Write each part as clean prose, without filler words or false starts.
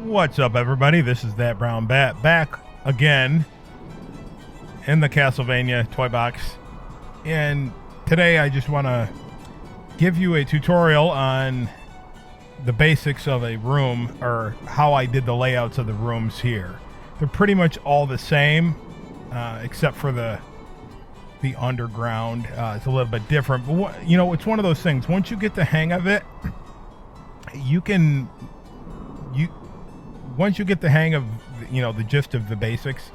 What's up, everybody? This is That Brown Bat back again in the Castlevania toy box, and today I just want to give you a tutorial on the basics of a room, or how I did the layouts of the rooms here. They're pretty much all the same, except for the underground. It's a little bit different, but it's one of those things. Once you get the hang of it, once you get the hang of the gist of the basics,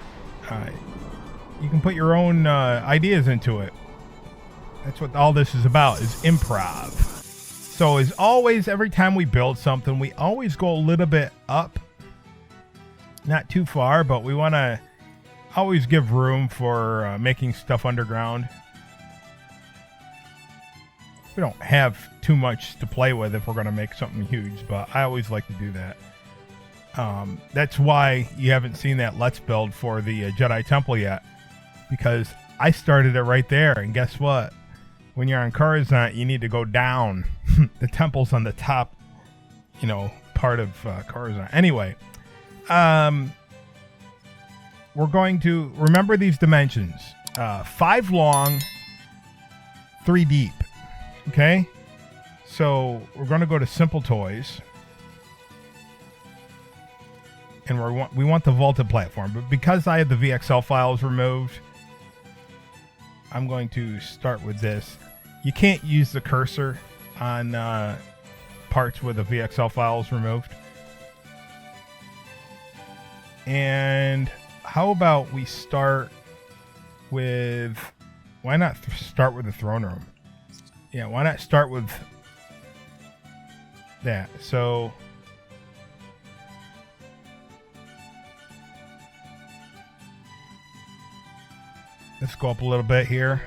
you can put your own ideas into it. That's what all this is about, is improv. So as always, every time we build something, we always go a little bit up, not too far, but we want to always give room for making stuff underground. We don't have too much to play with if we're going to make something huge, but I always like to do that. That's why you haven't seen that Let's Build for the Jedi Temple yet, because I started it right there, and guess what? When you're on Coruscant, you need to go down. The temple's on the top, part of Coruscant. Anyway, we're going to remember these dimensions. 5 long, 3 deep. Okay? So we're going to go to Simple Toys. And we want the vaulted platform. But because I had the VXL files removed, I'm going to start with this. You can't use the cursor on parts with the VXL files removed. And how about we start with... Why not start with the throne room? Yeah, why not start with that? So... let's go up a little bit here.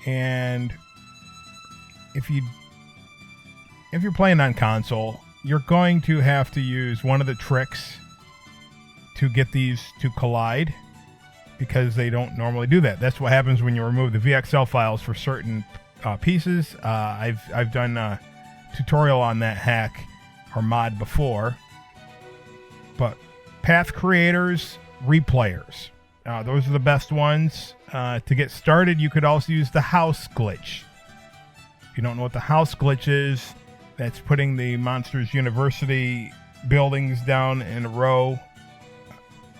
And if you're playing on console, you're going to have to use one of the tricks to get these to collide, because they don't normally do that. That's what happens when you remove the VXL files for certain pieces. I've done a tutorial on that hack or mod before. But path creators, replayers. Those are the best ones. To get started, you could also use the house glitch. If you don't know what the house glitch is, that's putting the Monsters University buildings down in a row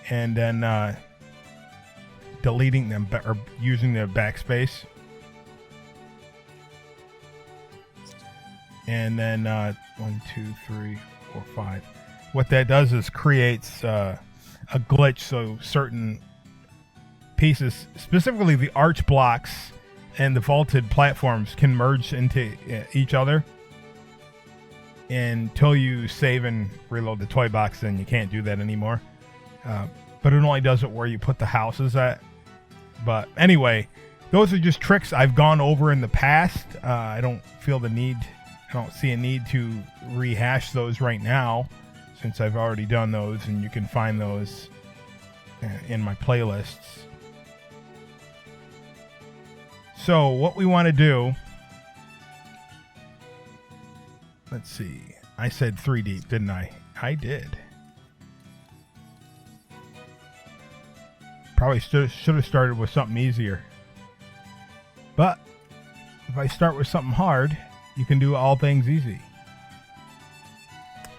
and then deleting them or using the backspace. And then 1, 2, 3, 4, 5. What that does is creates a glitch, so certain pieces, specifically the arch blocks and the vaulted platforms, can merge into each other. Until you save and reload the toy box, then you can't do that anymore. But it only does it where you put the houses at. But anyway, those are just tricks I've gone over in the past. I don't see a need to rehash those right now, since I've already done those, and you can find those in my playlists. So what we want to do, let's see. I said 3 deep, didn't I? I did. Probably should have started with something easier. But if I start with something hard, you can do all things easy.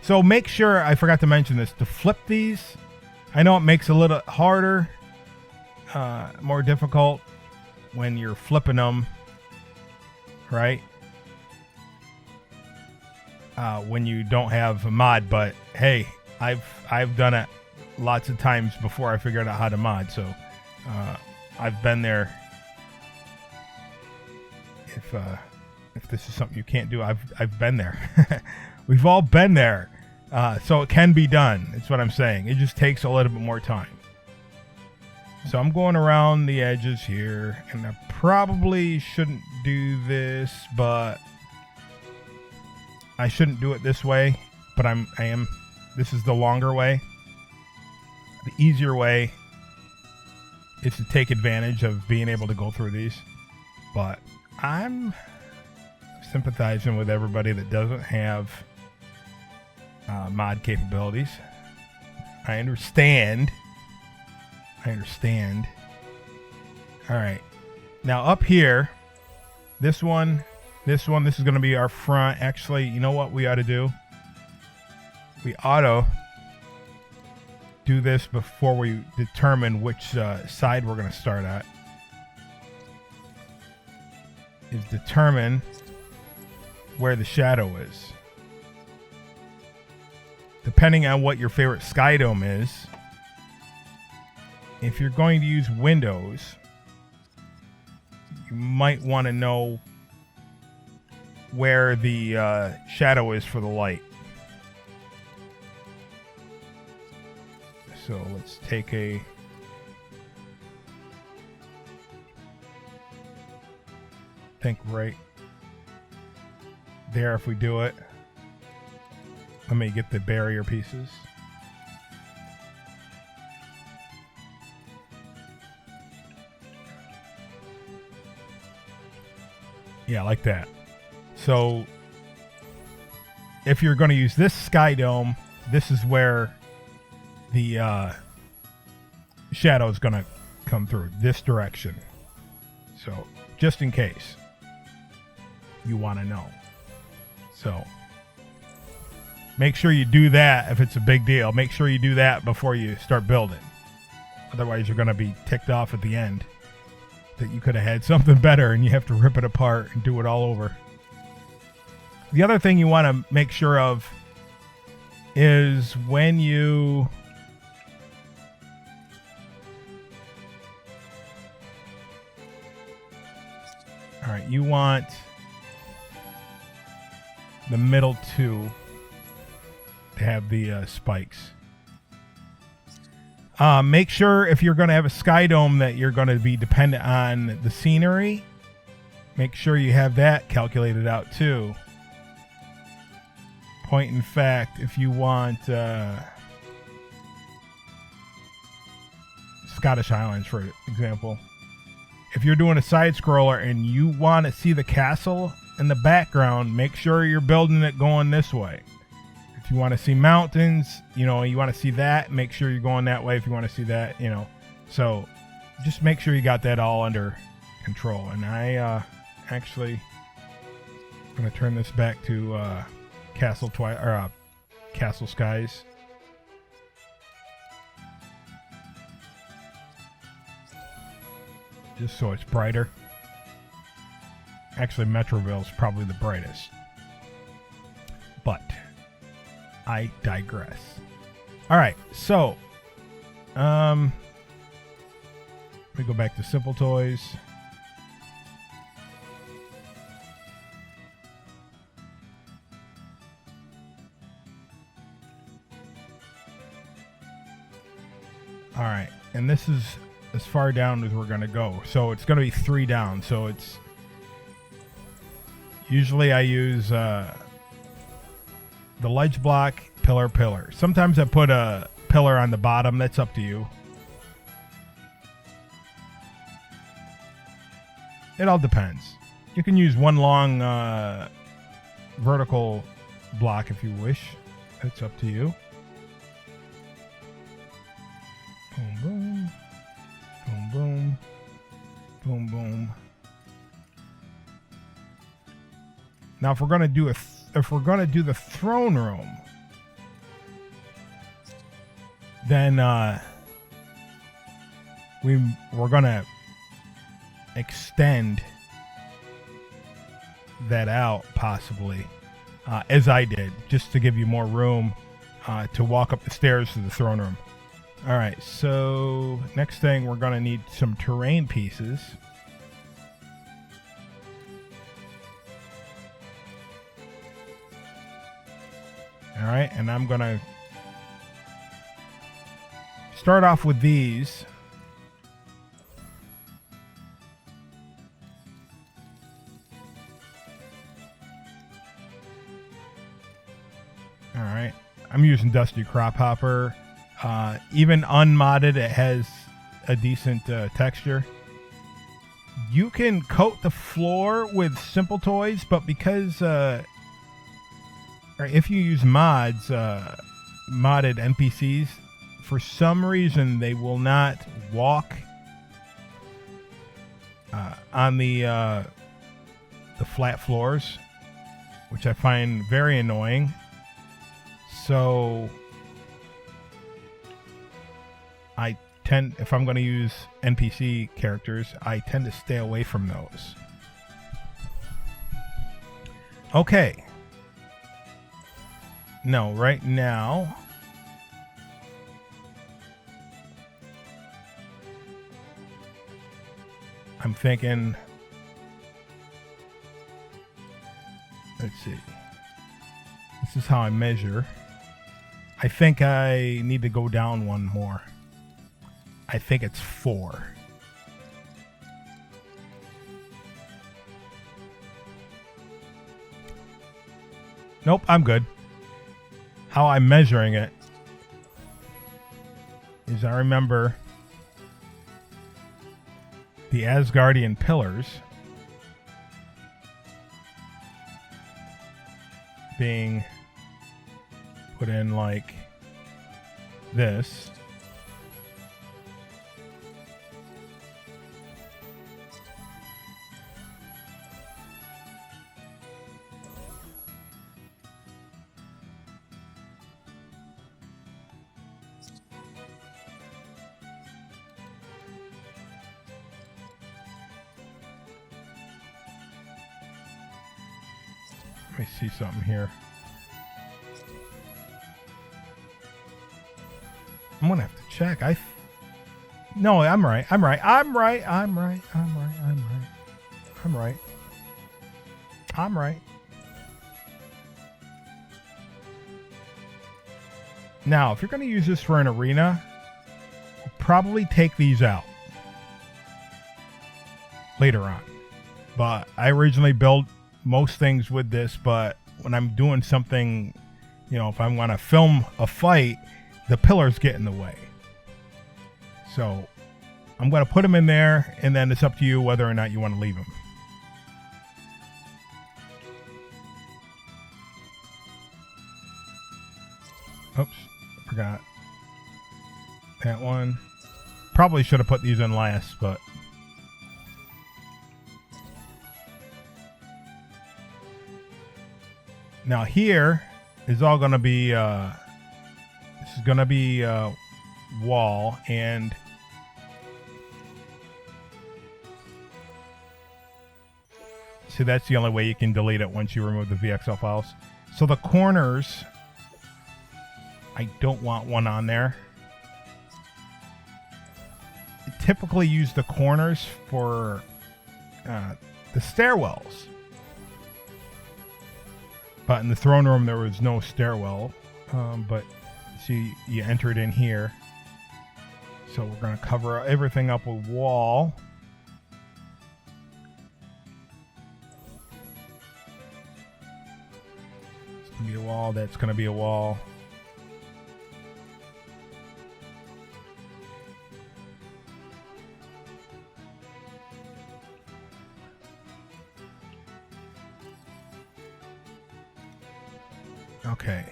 So make sure, I forgot to mention this, to flip these. I know it makes it a little harder, more difficult when you're flipping them, right? When you don't have a mod, but hey, I've done it lots of times before I figured out how to mod, so I've been there. If this is something you can't do, I've been there. We've all been there. So it can be done. That's what I'm saying. It just takes a little bit more time. So I'm going around the edges here, and I probably shouldn't do this, but I shouldn't do it this way, but I am. This is the longer way. The easier way is to take advantage of being able to go through these, but I'm sympathizing with everybody that doesn't have mod capabilities. I understand. All right. Now up here, this is going to be our front. Actually, you know what we ought to do? We ought to do this before we determine which side we're going to start at. Is determine where the shadow is. Depending on what your favorite sky dome is, if you're going to use windows, you might want to know where the shadow is for the light. So let's take a... think right there if we do it. Let me get the barrier pieces. Yeah, like that. So if you're going to use this sky dome, this is where the shadow is going to come through, this direction. So just in case you want to know. So make sure you do that if it's a big deal. Make sure you do that before you start building. Otherwise, you're going to be ticked off at the end that you could have had something better and you have to rip it apart and do it all over. The other thing you want to make sure of is when you... All right, you want the middle two to have the spikes. Make sure if you're going to have a sky dome that you're going to be dependent on the scenery. Make sure you have that calculated out too. Point in fact, if you want Scottish Highlands, for example, if you're doing a side scroller and you want to see the castle in the background, make sure you're building it going this way. If you want to see mountains, you want to see that, make sure you're going that way. If you want to see that, so just make sure you got that all under control. And I actually going to turn this back to Castle Skies. Just so it's brighter. Actually, Metroville's probably the brightest. But I digress. All right, so let me go back to Simple Toys. All right, and this is as far down as we're going to go. So it's going to be 3 down. So it's usually I use the ledge block, pillar. Sometimes I put a pillar on the bottom. That's up to you. It all depends. You can use one long vertical block if you wish. That's up to you. Boom, boom. Boom, boom. Boom, boom. Now, if we're going to do the throne room, then we're going to extend that out possibly, as I did, just to give you more room to walk up the stairs to the throne room. All right, so next thing, we're going to need some terrain pieces. All right, and I'm going to start off with these. All right, I'm using Dusty Crop Hopper. Even unmodded, it has a decent texture. You can coat the floor with Simple Toys, but because or if you use mods, modded NPCs, for some reason they will not walk on the flat floors, which I find very annoying. So I tend, if I'm going to use NPC characters, I tend to stay away from those. Okay. No, right now I'm thinking, let's see. This is how I measure. I think I need to go down one more. I think it's 4. Nope, I'm good. How I'm measuring it is, I remember the Asgardian pillars being put in like this. Let me see something here. I'm gonna have to check. No, I'm right. I'm right. Now, if you're gonna use this for an arena, probably take these out later on. But I originally built most things with this, but when I'm doing something, you know, if I want to film a fight, the pillars get in the way. So I'm going to put them in there, and then it's up to you whether or not you want to leave them. Oops, forgot that one. Probably should have put these in last, but now here is all going to be, this is going to be wall, and see, that's the only way you can delete it once you remove the VXL files. So the corners, I don't want one on there. I typically use the corners for the stairwells. But in the throne room, there was no stairwell. But see, you enter it in here. So we're going to cover everything up with wall. It's going to be a wall. That's going to be a wall. Okay.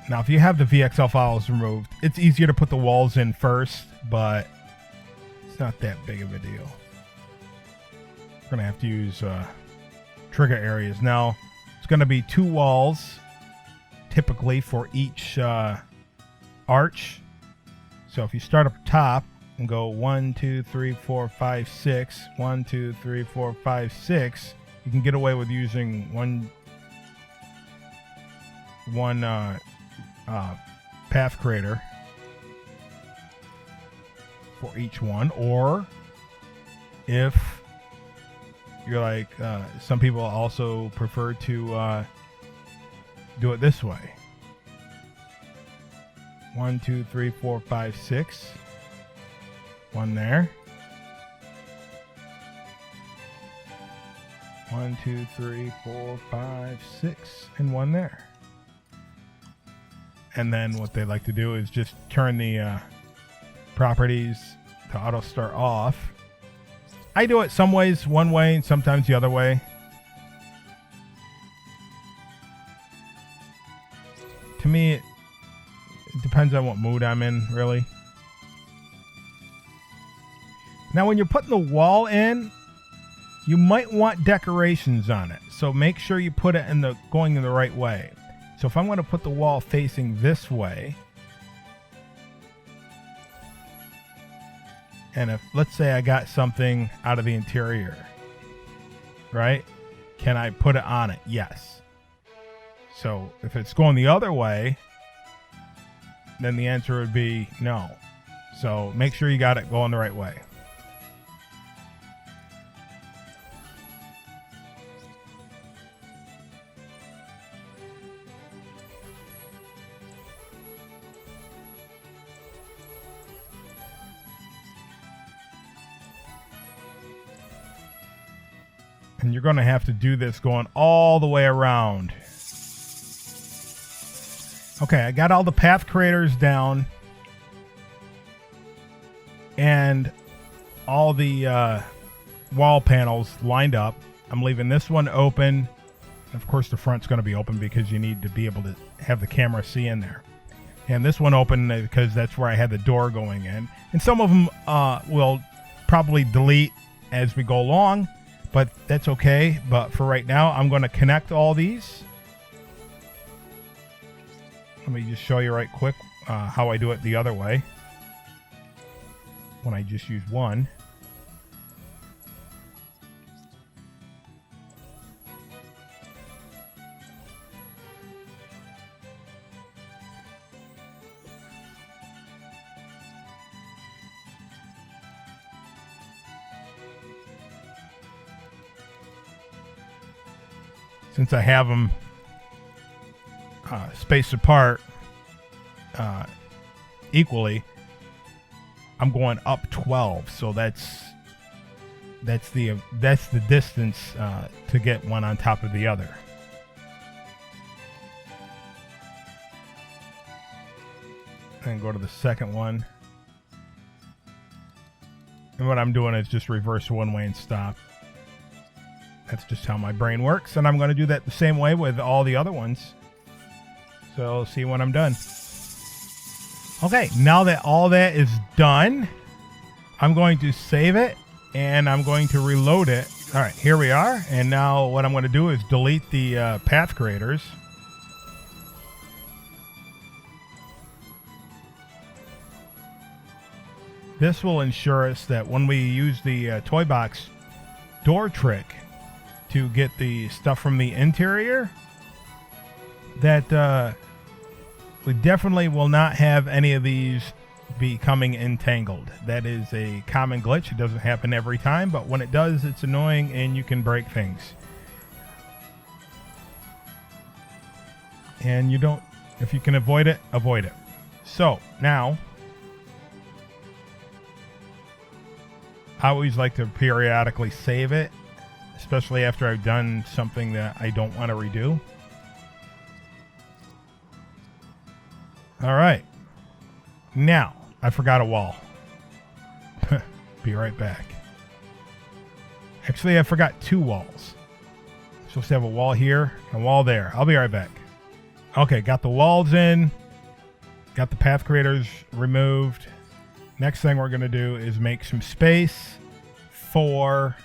Now, if you have the VXL files removed, it's easier to put the walls in first, but it's not that big of a deal. We're going to have to use trigger areas. Now, it's going to be 2 walls, typically, for each arch. So if you start up top and go 1, 2, 3, 4, 5, 6, 1, 2, 3, 4, 5, 6, you can get away with using one path creator for each one. Or if you're like, some people also prefer to do it this way. 1, 2, 3, 4, 5, 6. One there. 1, 2, 3, 4, 5, 6, and one there. And then what they like to do is just turn the properties to auto start off. I do it some ways one way and sometimes the other way. To me, it depends on what mood I'm in, really. Now, when you're putting the wall in, you might want decorations on it. So make sure you put it going in the right way. So if I'm going to put the wall facing this way, and if, let's say I got something out of the interior, right? Can I put it on it? Yes. So if it's going the other way, then the answer would be no. So make sure you got it going the right way. And you're going to have to do this going all the way around. Okay, I got all the path creators down. And all the wall panels lined up. I'm leaving this one open. Of course, the front's going to be open because you need to be able to have the camera see in there. And this one open because that's where I had the door going in. And some of them will probably delete as we go along. But that's okay. But for right now, I'm going to connect all these. Let me just show you right quick how I do it the other way. When I just use one. Since I have them spaced apart equally, I'm going up 12, so that's the distance to get one on top of the other. And go to the second one. And what I'm doing is just reverse one way and stop. That's just how my brain works, and I'm going to do that the same way with all the other ones. So see when I'm done. Okay, now that all that is done, I'm going to save it, and I'm going to reload it. All right, here we are, and now what I'm going to do is delete the path creators. This will ensure us that when we use the toy box door trick to get the stuff from the interior, that we definitely will not have any of these becoming entangled. That is a common glitch. It doesn't happen every time, but when it does, it's annoying and you can break things. And you don't, if you can avoid it, avoid it. So now, I always like to periodically save it, especially after I've done something that I don't want to redo. All right. Now, I forgot a wall. Be right back. Actually, I forgot two walls. I'm supposed to have a wall here and a wall there. I'll be right back. Okay, got the walls in. Got the path creators removed. Next thing we're going to do is make some space for,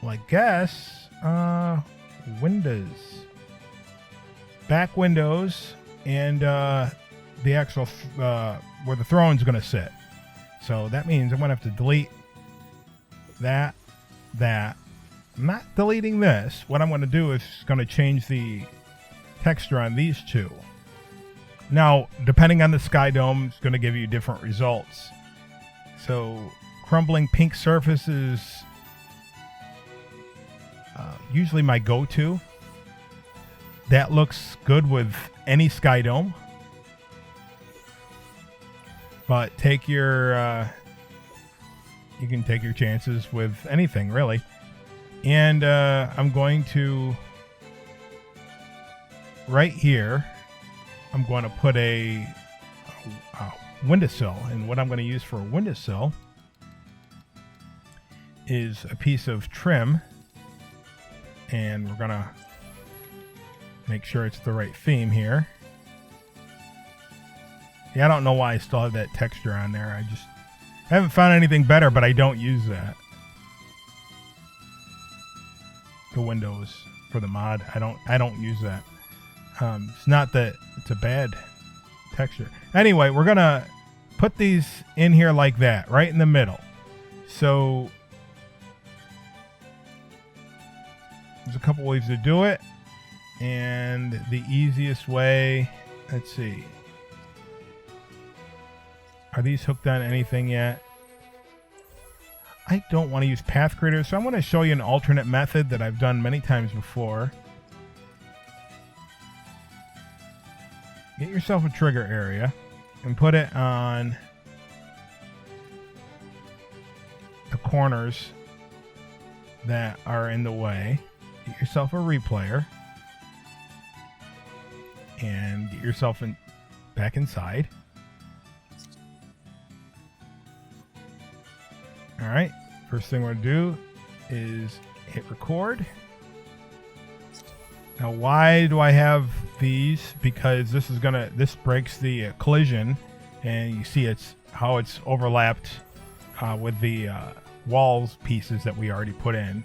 well, I guess, windows. Back windows and the actual where the throne's going to sit. So that means I'm going to have to delete that. I'm not deleting this. What I'm going to do is going to change the texture on these two. Now, depending on the sky dome, it's going to give you different results. So, crumbling pink surface is usually my go-to. That looks good with any sky dome. But take your, you can take your chances with anything, really. And I'm going to, right here, I'm going to put a windowsill. And what I'm going to use for a windowsill is a piece of trim. And we're going to Make sure it's the right theme here. Yeah, I don't know why I still have that texture on there. I haven't found anything better, but I don't use that. The windows for the mod, I don't use that. It's not that it's a bad texture. Anyway, we're gonna put these in here like that, right in the middle. So there's a couple ways to do it, and the easiest way, let's see. Are these hooked on anything yet? I don't want to use path creator, so I'm going to show you an alternate method that I've done many times before. Get yourself a trigger area and put it on the corners that are in the way. Get yourself a replayer and get yourself back inside. All right, first thing we're gonna do is hit record. Now, why do I have these? Because this breaks the collision, and you see how it's overlapped with the walls pieces that we already put in.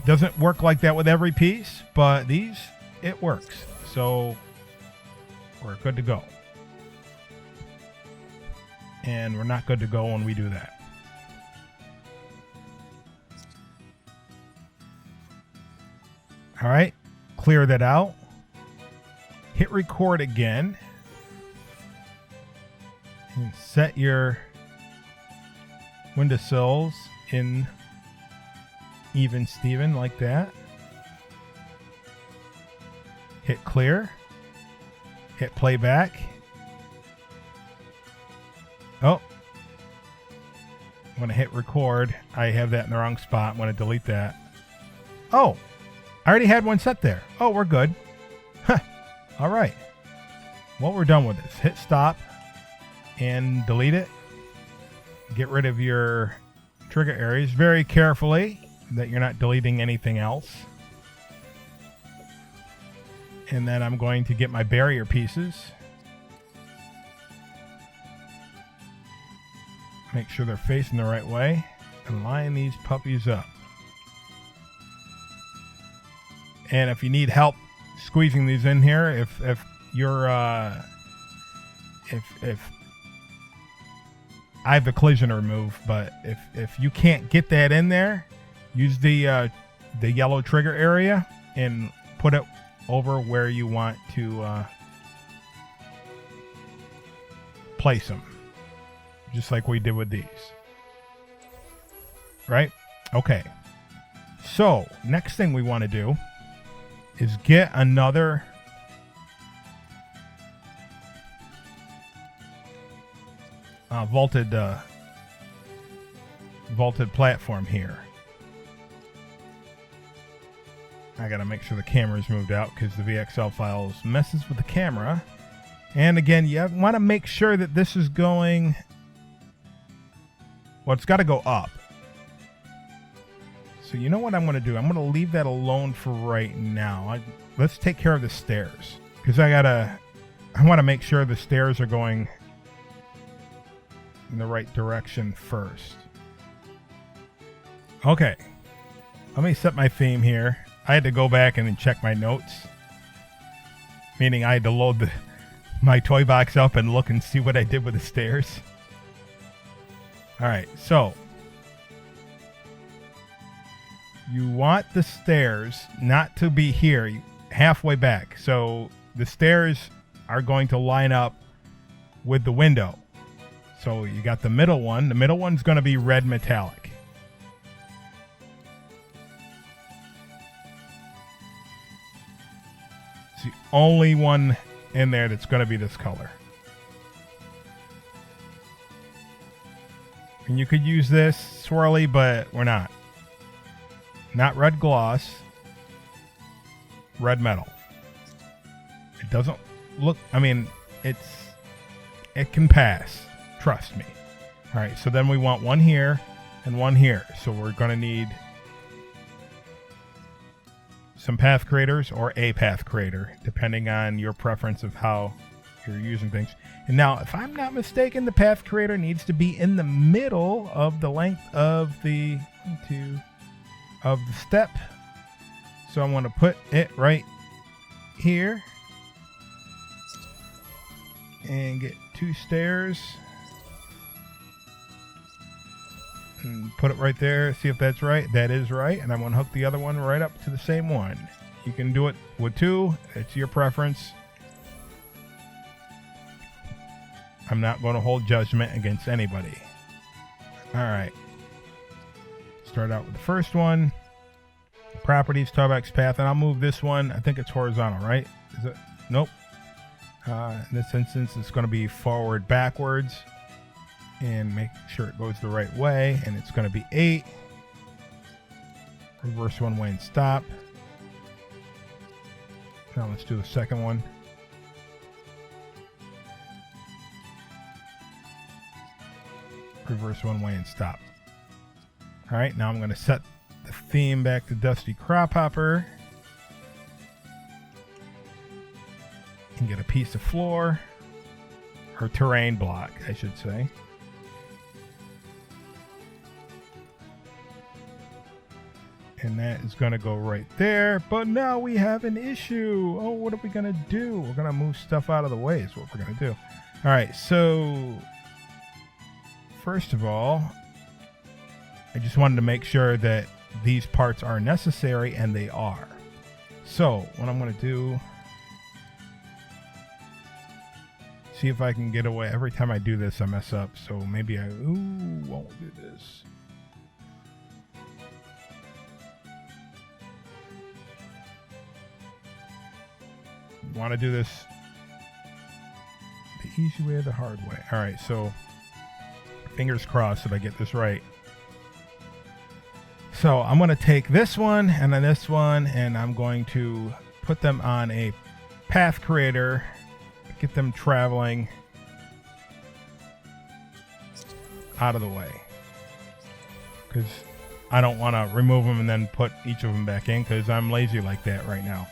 Doesn't work like that with every piece, but these, it works. So we're good to go. And we're not good to go when we do that. All right, clear that out. Hit record again. And set your windowsills in even Steven like that. Hit clear. Hit playback. Oh, I'm going to hit record. I have that in the wrong spot. I'm going to delete that. Oh, I already had one set there. Oh, we're good. Huh. All right. Well, we're done with this. Hit stop and delete it. Get rid of your trigger areas very carefully that you're not deleting anything else. And then I'm going to get my barrier pieces. Make sure they're facing the right way and line these puppies up. And if you need help squeezing these in here, if you're if I have the collision remove, but if you can't get that in there, use the yellow trigger area and put it over where you want to place them. Just like we did with these. Right? Okay. So, next thing we want to do is get another vaulted platform here. I gotta make sure the camera's moved out because the VXL files messes with the camera. And again, you want to make sure that this is going... Well, it's got to go up. So you know what I'm going to do? I'm going to leave that alone for right now. Let's take care of the stairs. Because I want to make sure the stairs are going in the right direction first. Okay. Let me set my theme here. I had to go back and then check my notes. Meaning I had to load my toy box up and look and see what I did with the stairs. All right, so you want the stairs not to be here, halfway back. So the stairs are going to line up with the window. So you got the middle one. The middle one's going to be red metallic. It's the only one in there that's going to be this color. And you could use this swirly, but we're not. Not red gloss. Red metal. It doesn't look... I mean, it can pass. Trust me. All right, so then we want one here and one here. So we're going to need some path creators or a path creator, depending on your preference of how you're using things. And now, if I'm not mistaken, the path creator needs to be in the middle of the length of the step. So I'm going to put it right here and get 2 stairs and put it right there. See if that's right. That is right. And I'm going to hook the other one right up to the same one. You can do it with 2. It's your preference. I'm not going to hold judgment against anybody. All right. Start out with the first one. Properties, Starbucks path, and I'll move this one. I think it's horizontal, right? Is it? Nope. In this instance, it's going to be forward, backwards, and make sure it goes the right way. And it's going to be 8. Reverse one way and stop. Now let's do the second one. Reverse one way and stop. All right, now I'm going to set the theme back to Dusty Crop Hopper and get a piece of floor, or terrain block, I should say. And that is going to go right there. But now we have an issue. Oh, what are we going to do? We're going to move stuff out of the way is what we're going to do. All right, so first of all, I just wanted to make sure that these parts are necessary, and they are. So what I'm going to do, see if I can get away. Every time I do this, I mess up. So maybe I won't do this. Want to do this the easy way or the hard way? All right, so fingers crossed that I get this right. So I'm going to take this one and then this one, and I'm going to put them on a path creator, get them traveling out of the way, because I don't want to remove them and then put each of them back in, because I'm lazy like that right now.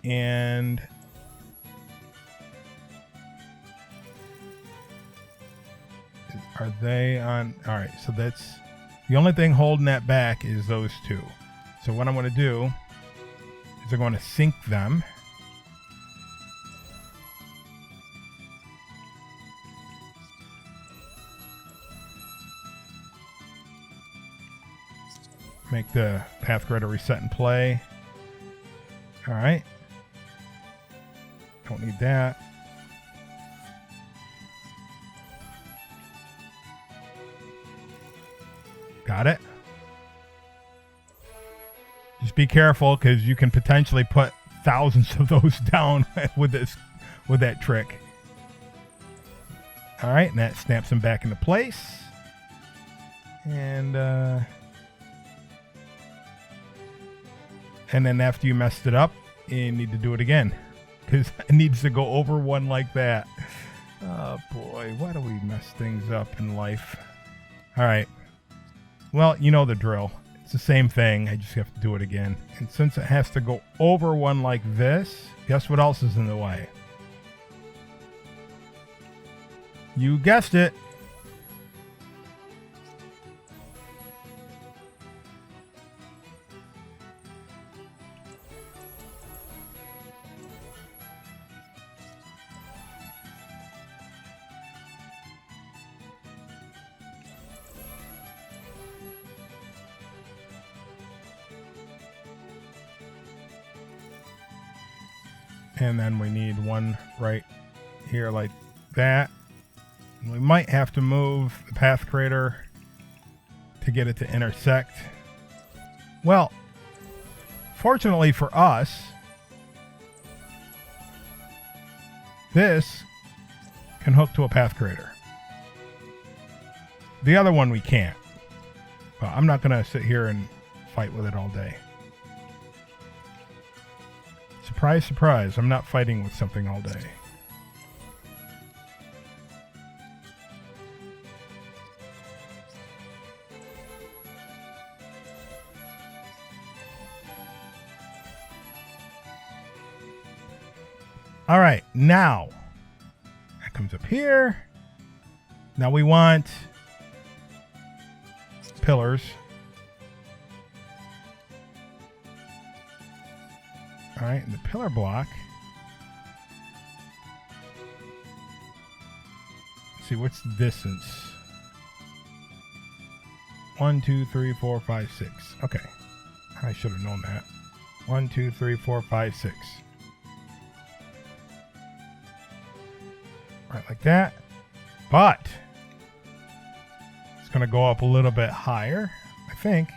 And are they on? All right, so that's the only thing holding that back is those 2. So what I'm going to do is I'm going to sync them. Make the path creator reset and play. All right. Don't need that. Got it. Just be careful, because you can potentially put thousands of those down with that trick. All right, and that snaps them back into place. And then after you messed it up, you need to do it again, because it needs to go over one like that. Oh boy, why do we mess things up in life? All right. Well, you know the drill. It's the same thing. I just have to do it again. And since it has to go over one like this, guess what else is in the way? You guessed it. And then we need one right here like that. And we might have to move the path creator to get it to intersect. Well, fortunately for us, this can hook to a path creator. The other one we can't. But I'm not going to sit here and fight with it all day. Surprise, surprise, I'm not fighting with something all day. All right, now that comes up here. Now we want pillars. All right, and the pillar block. Let's see, what's the distance? 1, 2, 3, 4, 5, 6. Okay, I should have known that. 1, 2, 3, 4, 5, 6. Right, like that. But it's going to go up a little bit higher, I think.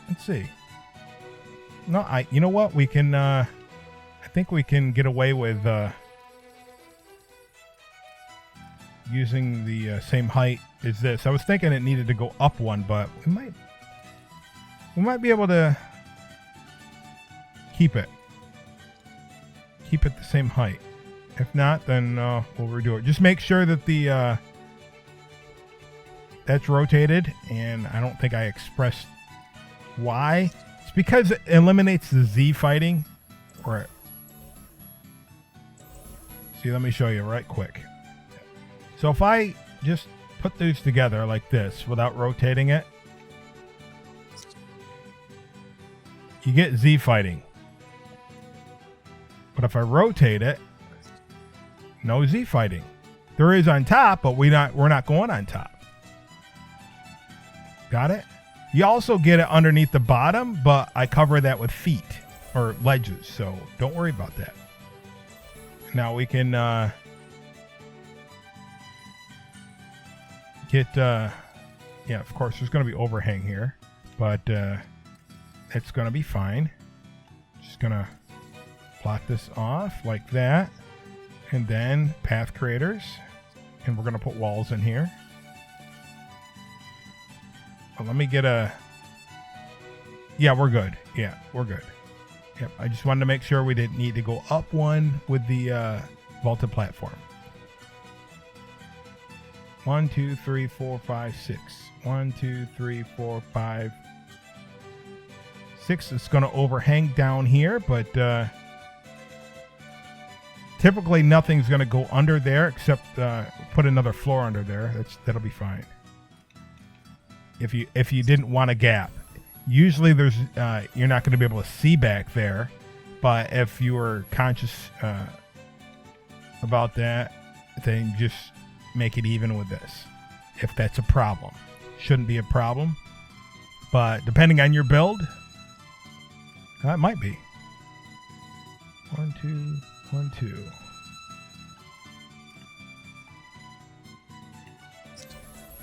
Let's see. No, you know what? We can, I think we can get away with using the same height as this. I was thinking it needed to go up one, but we might be able to keep it the same height. If not, then we'll redo it. Just make sure that the that's rotated, and I don't think I expressed why. It's because it eliminates the Z fighting. Right. See, let me show you right quick. So if I just put these together like this without rotating it, you get Z fighting. But if I rotate it, no Z fighting. There is on top, but we're not going on top. Got it? You also get it underneath the bottom, but I cover that with feet or ledges, so don't worry about that. Now we can get yeah, of course there's going to be overhang here, but it's going to be fine. Just going to plot this off like that, and then path creators, and we're going to put walls in here. Well, let me get a... Yeah, we're good. Yeah, we're good. Yep, I just wanted to make sure we didn't need to go up one with the vaulted platform. 1, 2, 3, 4, 5, 6. 1, 2, 3, 4, 5, 6. It's going to overhang down here, but typically nothing's going to go under there except put another floor under there. That'll be fine. If you didn't want a gap, usually there's you're not going to be able to see back there, but if you were conscious about that, then just make it even with this. If that's a problem, shouldn't be a problem, but depending on your build, that might be. 1, 2, 1, 2.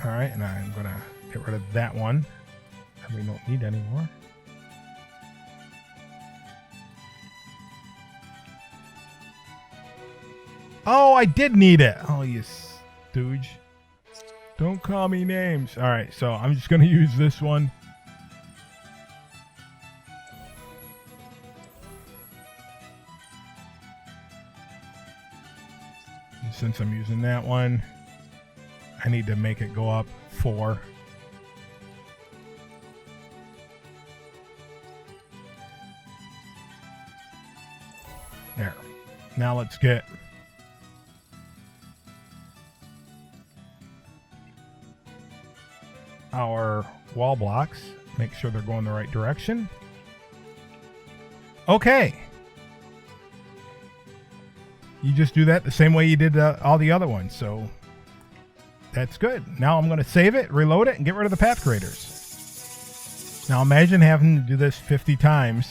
All right, and I'm gonna get rid of that one that we don't need anymore. Oh, I did need it. Oh, you stooge. Don't call me names. All right, so I'm just going to use this one. And since I'm using that one, I need to make it go up 4. There. Now let's get our wall blocks. Make sure they're going the right direction. Okay. You just do that the same way you did all the other ones. So that's good. Now I'm going to save it, reload it, and get rid of the path creators. Now imagine having to do this 50 times.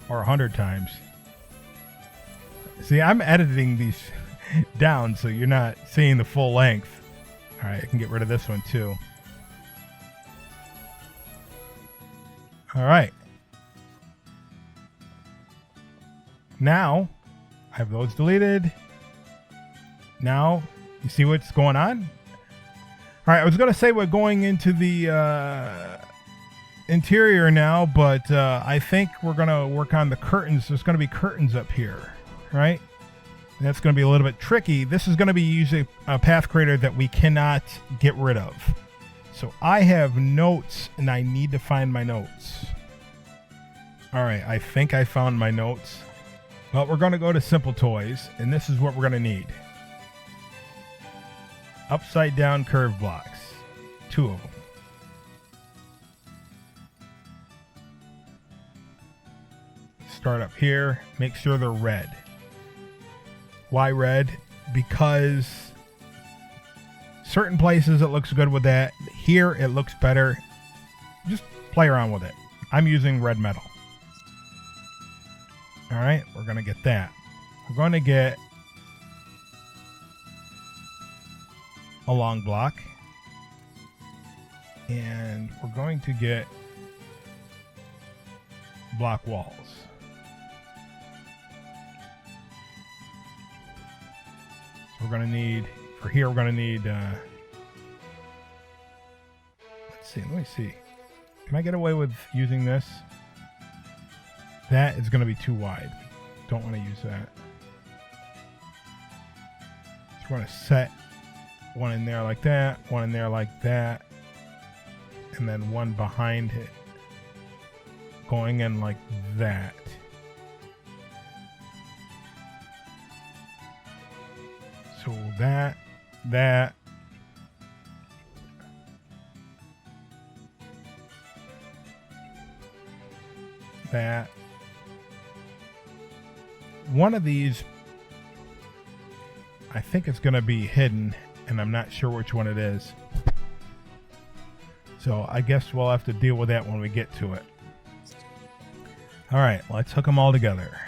Or 100 times. See, I'm editing these down so you're not seeing the full length. All right, I can get rid of this one too. All right. Now, I have those deleted. Now, you see what's going on? All right, I was going to say we're going into the interior now, but I think we're going to work on the curtains. There's going to be curtains up here, right? And that's going to be a little bit tricky. This is going to be using a path creator that we cannot get rid of. So I have notes, and I need to find my notes. All right, I think I found my notes. Well, we're going to go to Simple Toys, and this is what we're going to need. Upside down curve blocks. 2 of them. Start up here. Make sure they're red. Why red? Because certain places it looks good with that. Here it looks better. Just play around with it. I'm using red metal. All right, we're going to get that. We're going to get a long block. And we're going to get block walls. So we're going to need, for here, we're going to need, let me see. Can I get away with using this? That is going to be too wide. Don't want to use that. So we're going to set one in there like that, one in there like that, and then one behind it going in like that. So that, that, that. One of these, I think it's going to be hidden, and I'm not sure which one it is. So I guess we'll have to deal with that when we get to it. All right, let's hook them all together.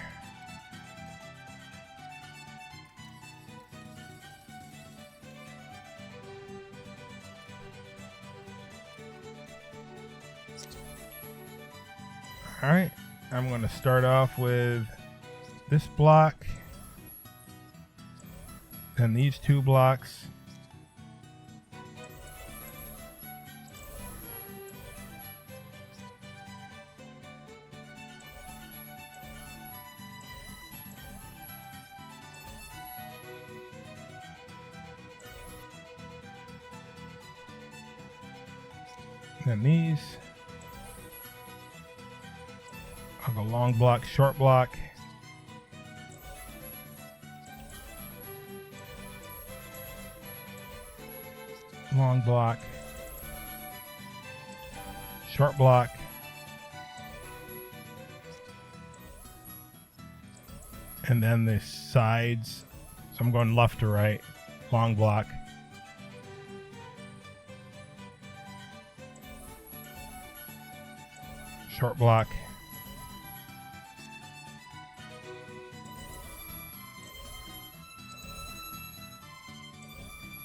All right, I'm going to start off with this block, then these 2 blocks, then these. I'll go long block, short block. Long block, short block, and then the sides. So I'm going left to right, long block, short block,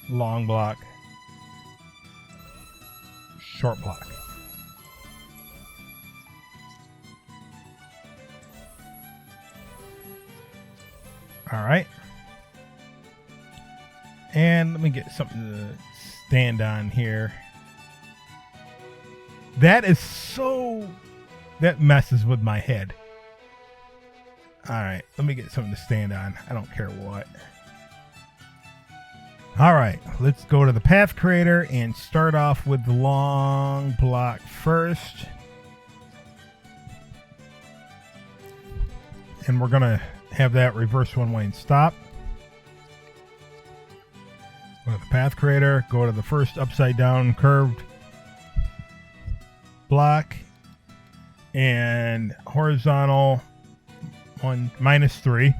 long block, short block. All right. And let me get something to stand on here. That is so... that messes with my head. All right. Let me get something to stand on. I don't care what. All right, let's go to the path creator and start off with the long block first. And we're going to have that reverse one way and stop. Go to the path creator, go to the first upside down curved block, and horizontal one -3,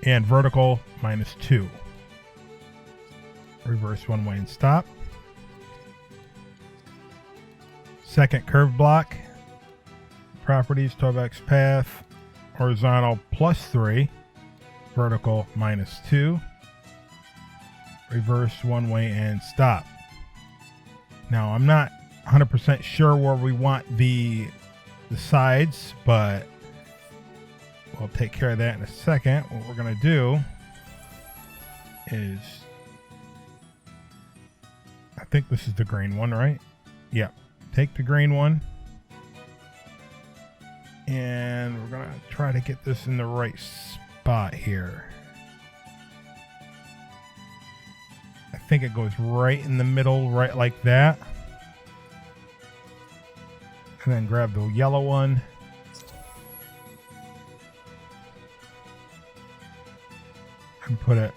and vertical -2. Reverse one way and stop. Second curved block. Properties, 12x path. Horizontal +3. Vertical -2. Reverse one way and stop. Now I'm not 100% sure where we want the sides, but we'll take care of that in a second. What we're going to do is, I think this is the green one, right? Yeah. Take the green one. And we're going to try to get this in the right spot here. I think it goes right in the middle, right like that. And then grab the yellow one. put it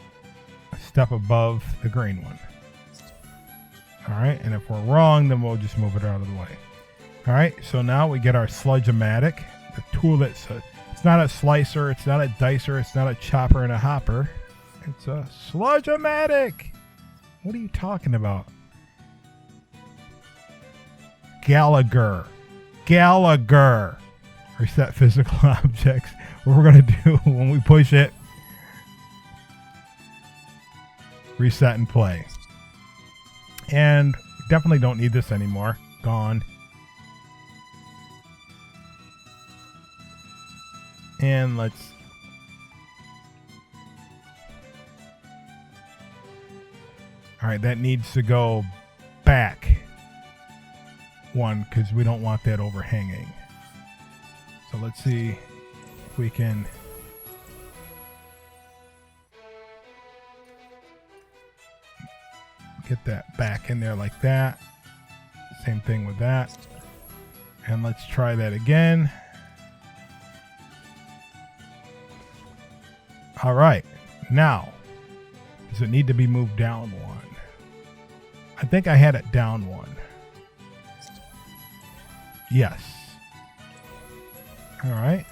a step above the green one. All right, and if we're wrong, then we'll just move it out of the way. All right, so now we get our Sludge-O-Matic, the tool that's it's not a slicer, it's not a dicer, it's not a chopper and a hopper. It's a Sludge-O-Matic. What are you talking about? Gallagher. Reset physical objects. What we're going to do when we push it, reset and play. And definitely don't need this anymore. Gone. And let's... Alright, that needs to go back one because we don't want that overhanging. So let's see if we can... get that back in there like that. Same thing with that. And let's try that again. All right. Now, does it need to be moved down one? I think I had it down one. Yes. All right.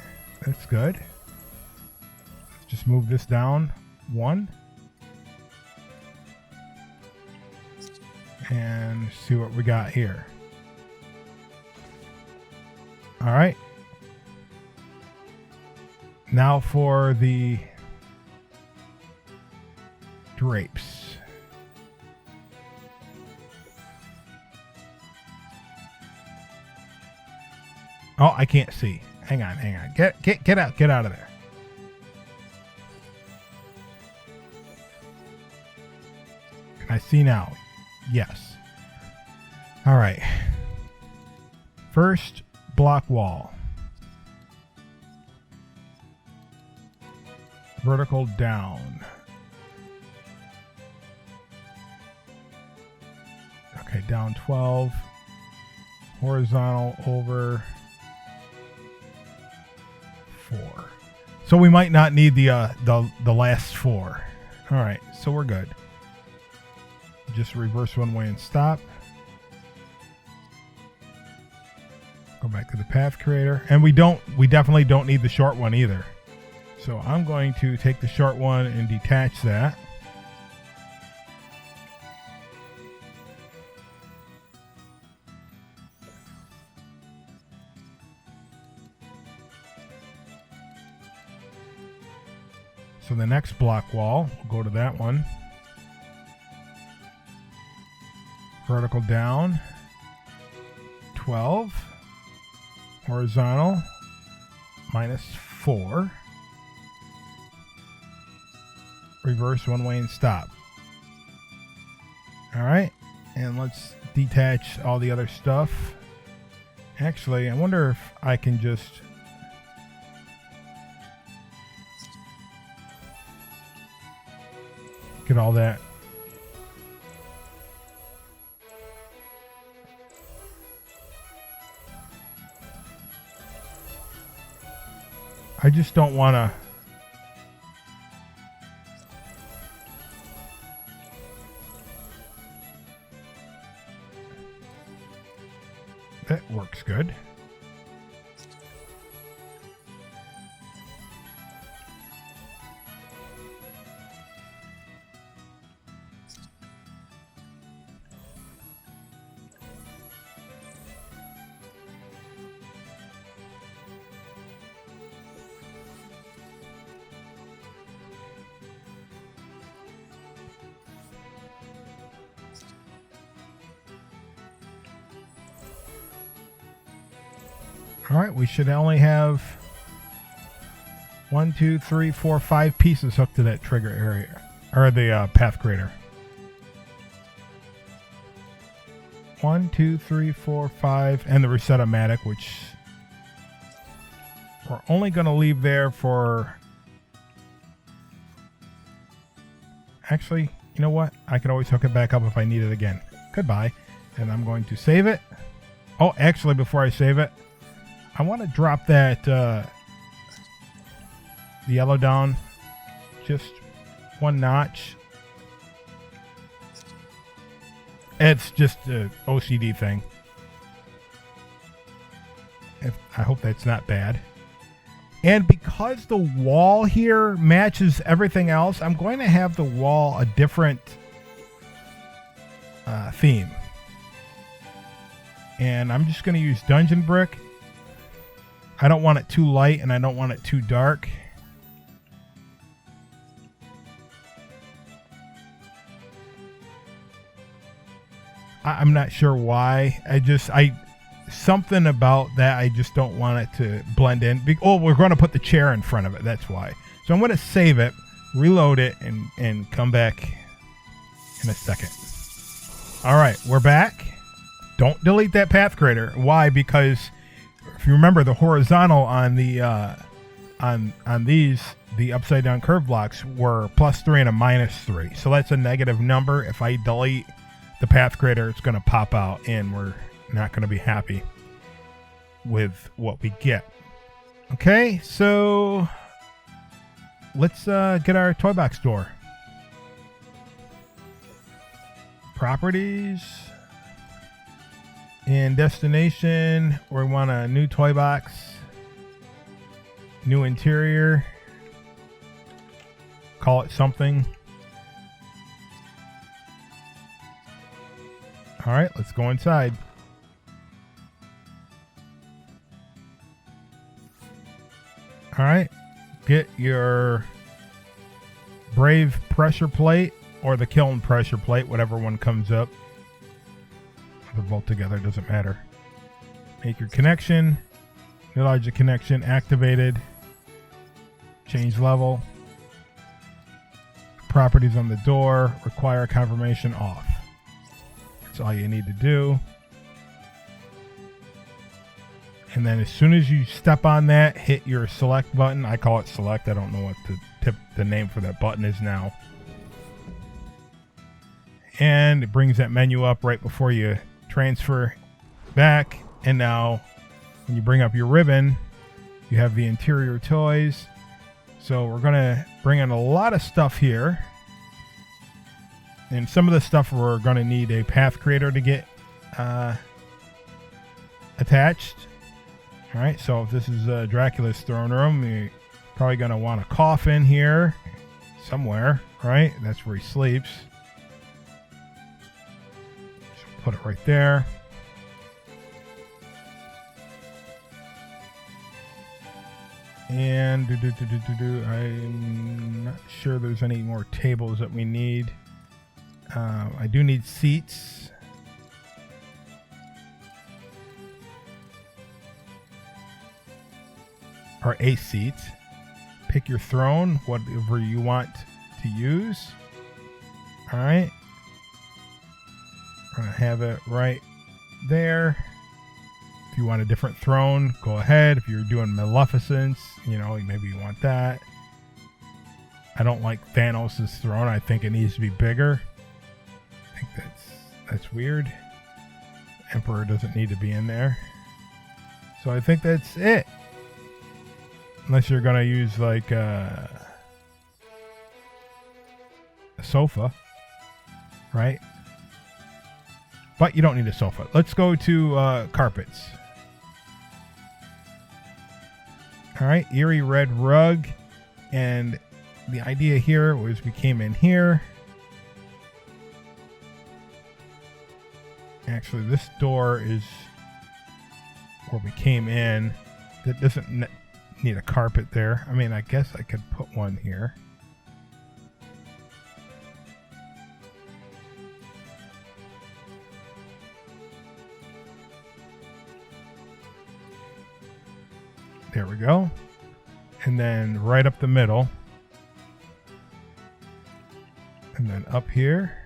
That's good. Let's just move this down one. And see what we got here. All right. Now for the drapes. Oh, I can't see. Hang on. Get out of there. Can I see now? Yes. All right. First block wall. Vertical down. Okay, down 12. Horizontal over 4. So we might not need the last 4. All right, so we're good. Just reverse one way and stop. Go back to the path creator. And we definitely don't need the short one either. So I'm going to take the short one and detach that. So the next block wall, we'll go to that one. Vertical down, 12, horizontal, -4, reverse one way and stop. All right, and let's detach all the other stuff. Actually, I wonder if I can just get all that. I just don't want to. That works good. All right, we should only have 1, 2, 3, 4, 5 pieces hooked to that trigger area, or the path creator. 1, 2, 3, 4, 5, and the Reset-O-Matic, which we're only going to leave there for... Actually, you know what? I can always hook it back up if I need it again. Goodbye. And I'm going to save it. Oh, actually, before I save it, I want to drop that the yellow down just one notch. It's just a OCD thing. I hope that's not bad. And because the wall here matches everything else, I'm going to have the wall a different theme. And I'm just going to use dungeon brick. I don't want it too light and I don't want it too dark. I'm not sure why. Something about that, I just don't want it to blend in. Oh, we're going to put the chair in front of it. That's why. So I'm going to save it, reload it, and come back in a second. All right, we're back. Don't delete that path creator. Why? Because if you remember, the horizontal on the on these, the upside down curve blocks were +3 and a -3. So that's a negative number. If I delete the path creator, it's going to pop out, and we're not going to be happy with what we get. Okay, so let's get our toy box door. Properties and destination. We want a new toy box, new interior. Call it something. All right, let's go inside. All right, get your Brave pressure plate or the Kiln pressure plate, whatever one comes up. They're both together, doesn't matter. Make your connection. Realize your connection activated. Change level. Properties on the door. Require confirmation off. That's all you need to do. And then as soon as you step on that, hit your select button. I call it select. I don't know what the name for that button is now. And it brings that menu up right before you transfer back. And now when you bring up your ribbon, you have the interior toys. So we're going to bring in a lot of stuff here. And some of the stuff we're going to need a path creator to get attached. All right, so if this is Dracula's throne room, you're probably going to want a coffin here somewhere, right? That's where he sleeps. So put it right there. And I'm not sure there's any more tables that we need. I do need seats. Or a seat. Pick your throne, whatever you want to use. All right. We're going to have it right there. If you want a different throne, go ahead. If you're doing Maleficence, maybe you want that. I don't like Thanos' throne. I think it needs to be bigger. I think that's weird. Emperor doesn't need to be in there. So I think that's it. Unless you're going to use like a sofa, right? But you don't need a sofa. Let's go to carpets. All right, eerie red rug. And the idea here was we came in here. Actually, this door is where we came in. That doesn't need a carpet there. I mean, I guess I could put one here. There we go. And then right up the middle. And then up here.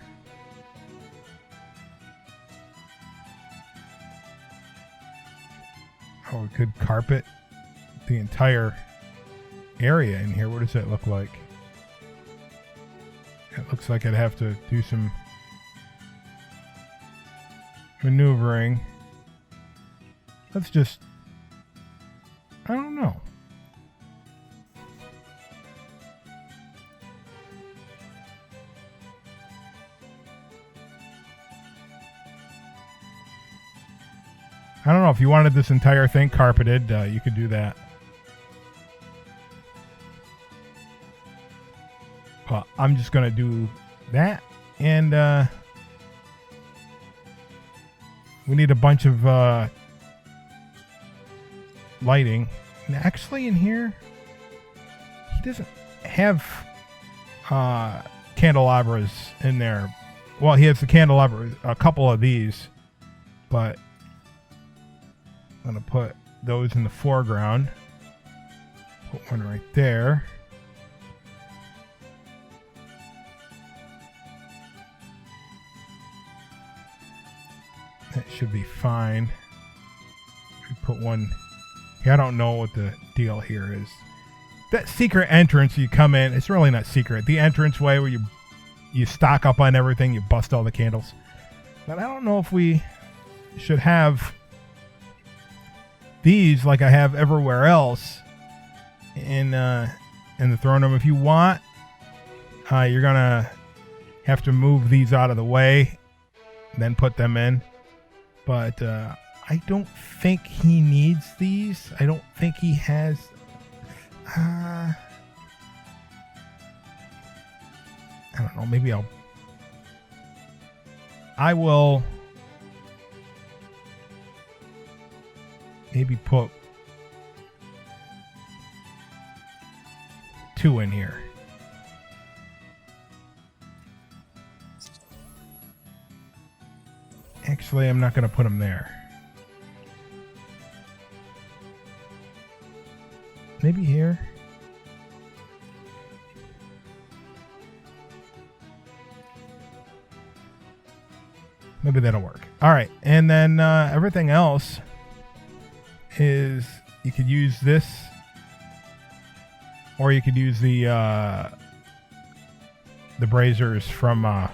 Oh, we could carpet the entire area in here. What does that look like? It looks like I'd have to do some maneuvering. Let's just... I don't know. I don't know if you wanted this entire thing carpeted, you could do that. Well, I'm just going to do that. And we need a bunch of lighting. And actually in here, he doesn't have candelabras in there. Well, he has the candelabra, a couple of these, but I'm going to put those in the foreground. Put one right there. That should be fine. Put one. I don't know what the deal here is. That secret entrance you come in, it's really not secret. The entrance way where you stock up on everything, you bust all the candles. But I don't know if we should have these like I have everywhere else in the throne room. If you want, you're gonna have to move these out of the way, then put them in. But I don't think he needs these. I don't think he has. I don't know. Maybe I will maybe put 2 in here. Actually, I'm not going to put them there. Maybe here. Maybe that'll work. All right. And then everything else is you could use this, or you could use the braziers from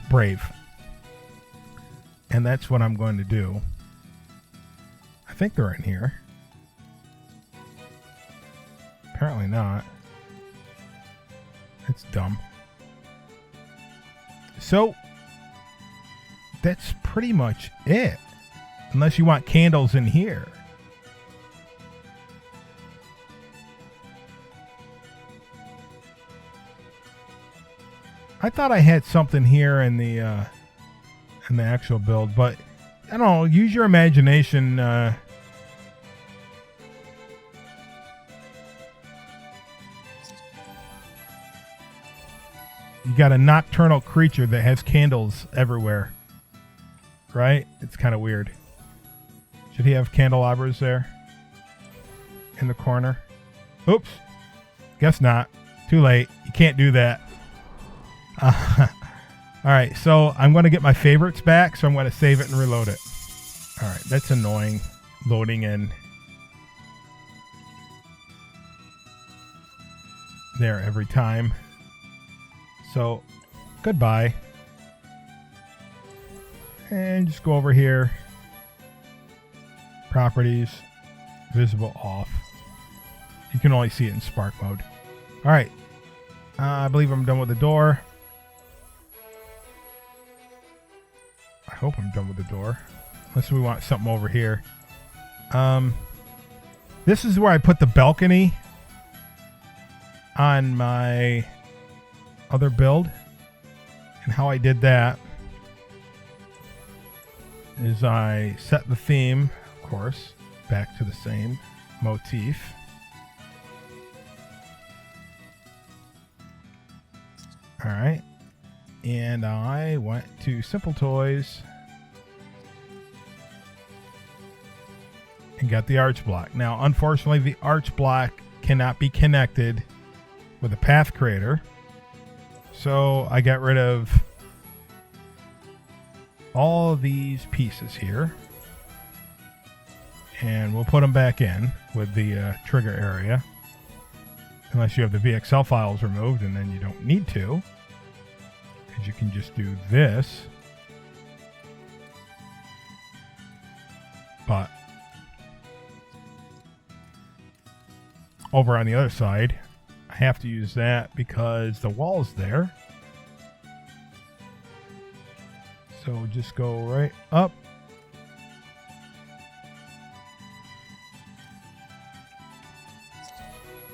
Brave. And that's what I'm going to do. I think they're in here. Apparently not. That's dumb. So, that's pretty much it. Unless you want candles in here. I thought I had something here in the actual build, but I don't know. Use your imagination. You got a nocturnal creature that has candles everywhere, right? It's kind of weird. Should he have candelabras there in the corner? Oops. Guess not. Too late. You can't do that. All right, so I'm going to get my favorites back, so I'm going to save it and reload it. All right, that's annoying. Loading in. There every time. So, goodbye. And just go over here. Properties. Visible off. You can only see it in spark mode. All right. I believe I'm done with the door. I hope I'm done with the door. Unless we want something over here. This is where I put the balcony on my other build. And how I did that is I set the theme, of course, back to the same motif. All right. And I went to Simple Toys and got the arch block. Now, unfortunately, the arch block cannot be connected with a path creator. So I got rid of all of these pieces here. And we'll put them back in with the trigger area. Unless you have the VXL files removed, and then you don't need to. Because you can just do this. But over on the other side, I have to use that because the wall's there. So just go right up.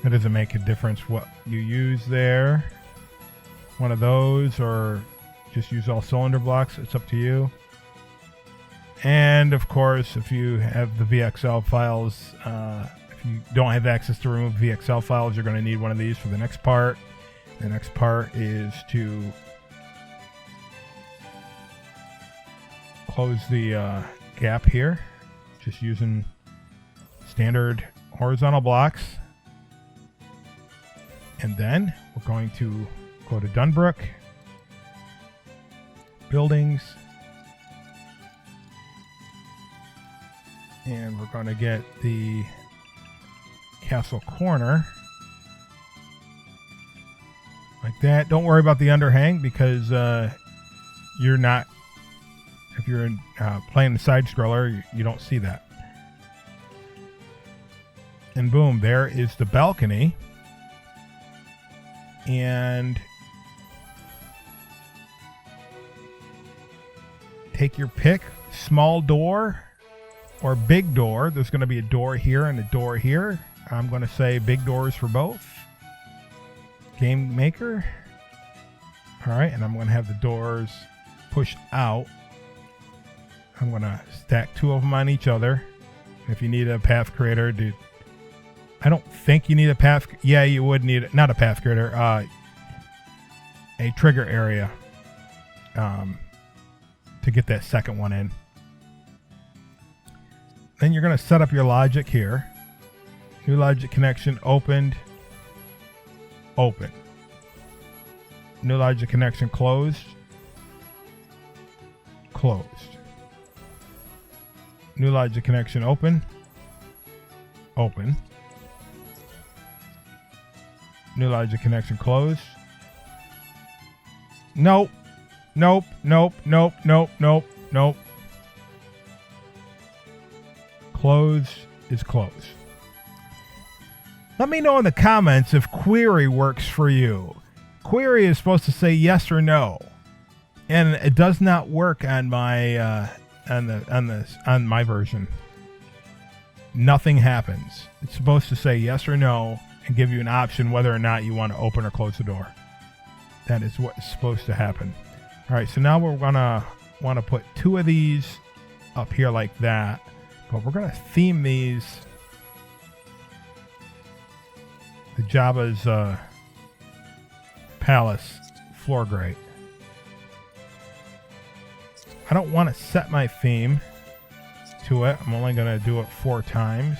It doesn't make a difference what you use there. One of those, or just use all cylinder blocks. It's up to you. And of course, if you have the VXL files, if you don't have access to remove VXL files, you're going to need one of these for the next part. The next part is to close the gap here, just using standard horizontal blocks. And then we're going to go to Dunbrook, Buildings, and we're going to get the castle corner like that. Don't worry about the underhang because you're not, if you're playing the side scroller, you don't see that. And boom, there is the balcony. And take your pick, small door or big door. There's going to be a door here and a door here. I'm going to say big doors for both. Game maker. All right, and I'm going to have the doors push out. I'm going to stack two of them on each other. If you need a path creator, I don't think you need a path. Yeah, you would need not a path creator, a trigger area to get that second one in. Then you're going to set up your logic here. New logic connection opened. Open. New logic connection closed. Closed. New logic connection open. Open. New logic connection closed. Nope. Nope. Nope. Nope. Nope. Nope. Nope. Close is closed. Let me know in the comments if query works for you. Query is supposed to say yes or no, and it does not work on my on my version. Nothing happens. It's supposed to say yes or no and give you an option whether or not you want to open or close the door. That is what's supposed to happen. All right, so now we're gonna want to put two of these up here like that, but we're gonna theme these the Jabba's palace floor grate. I don't want to set my theme to it. I'm only going to do it 4 times.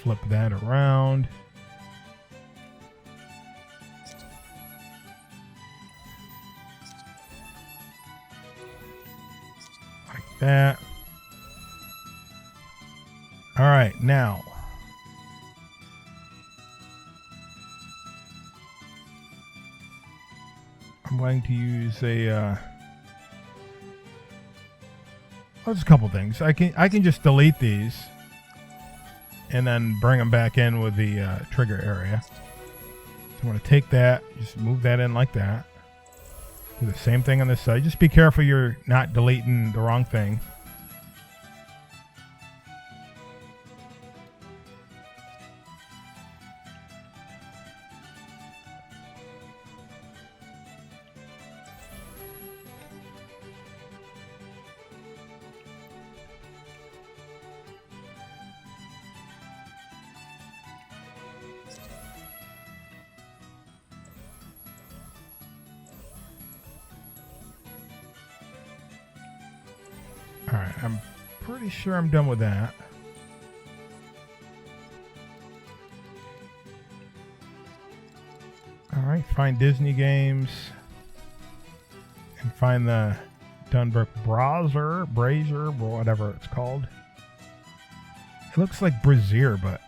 Flip that around. Like that. All right, now I'm going to use just a couple things. I can just delete these and then bring them back in with the trigger area. So I'm going to take that, just move that in like that. Do the same thing on this side. Just be careful you're not deleting the wrong thing. Alright, I'm pretty sure I'm done with that. Alright, find Disney games. And find the Dunbrook Brazier, whatever it's called. It looks like brazier, but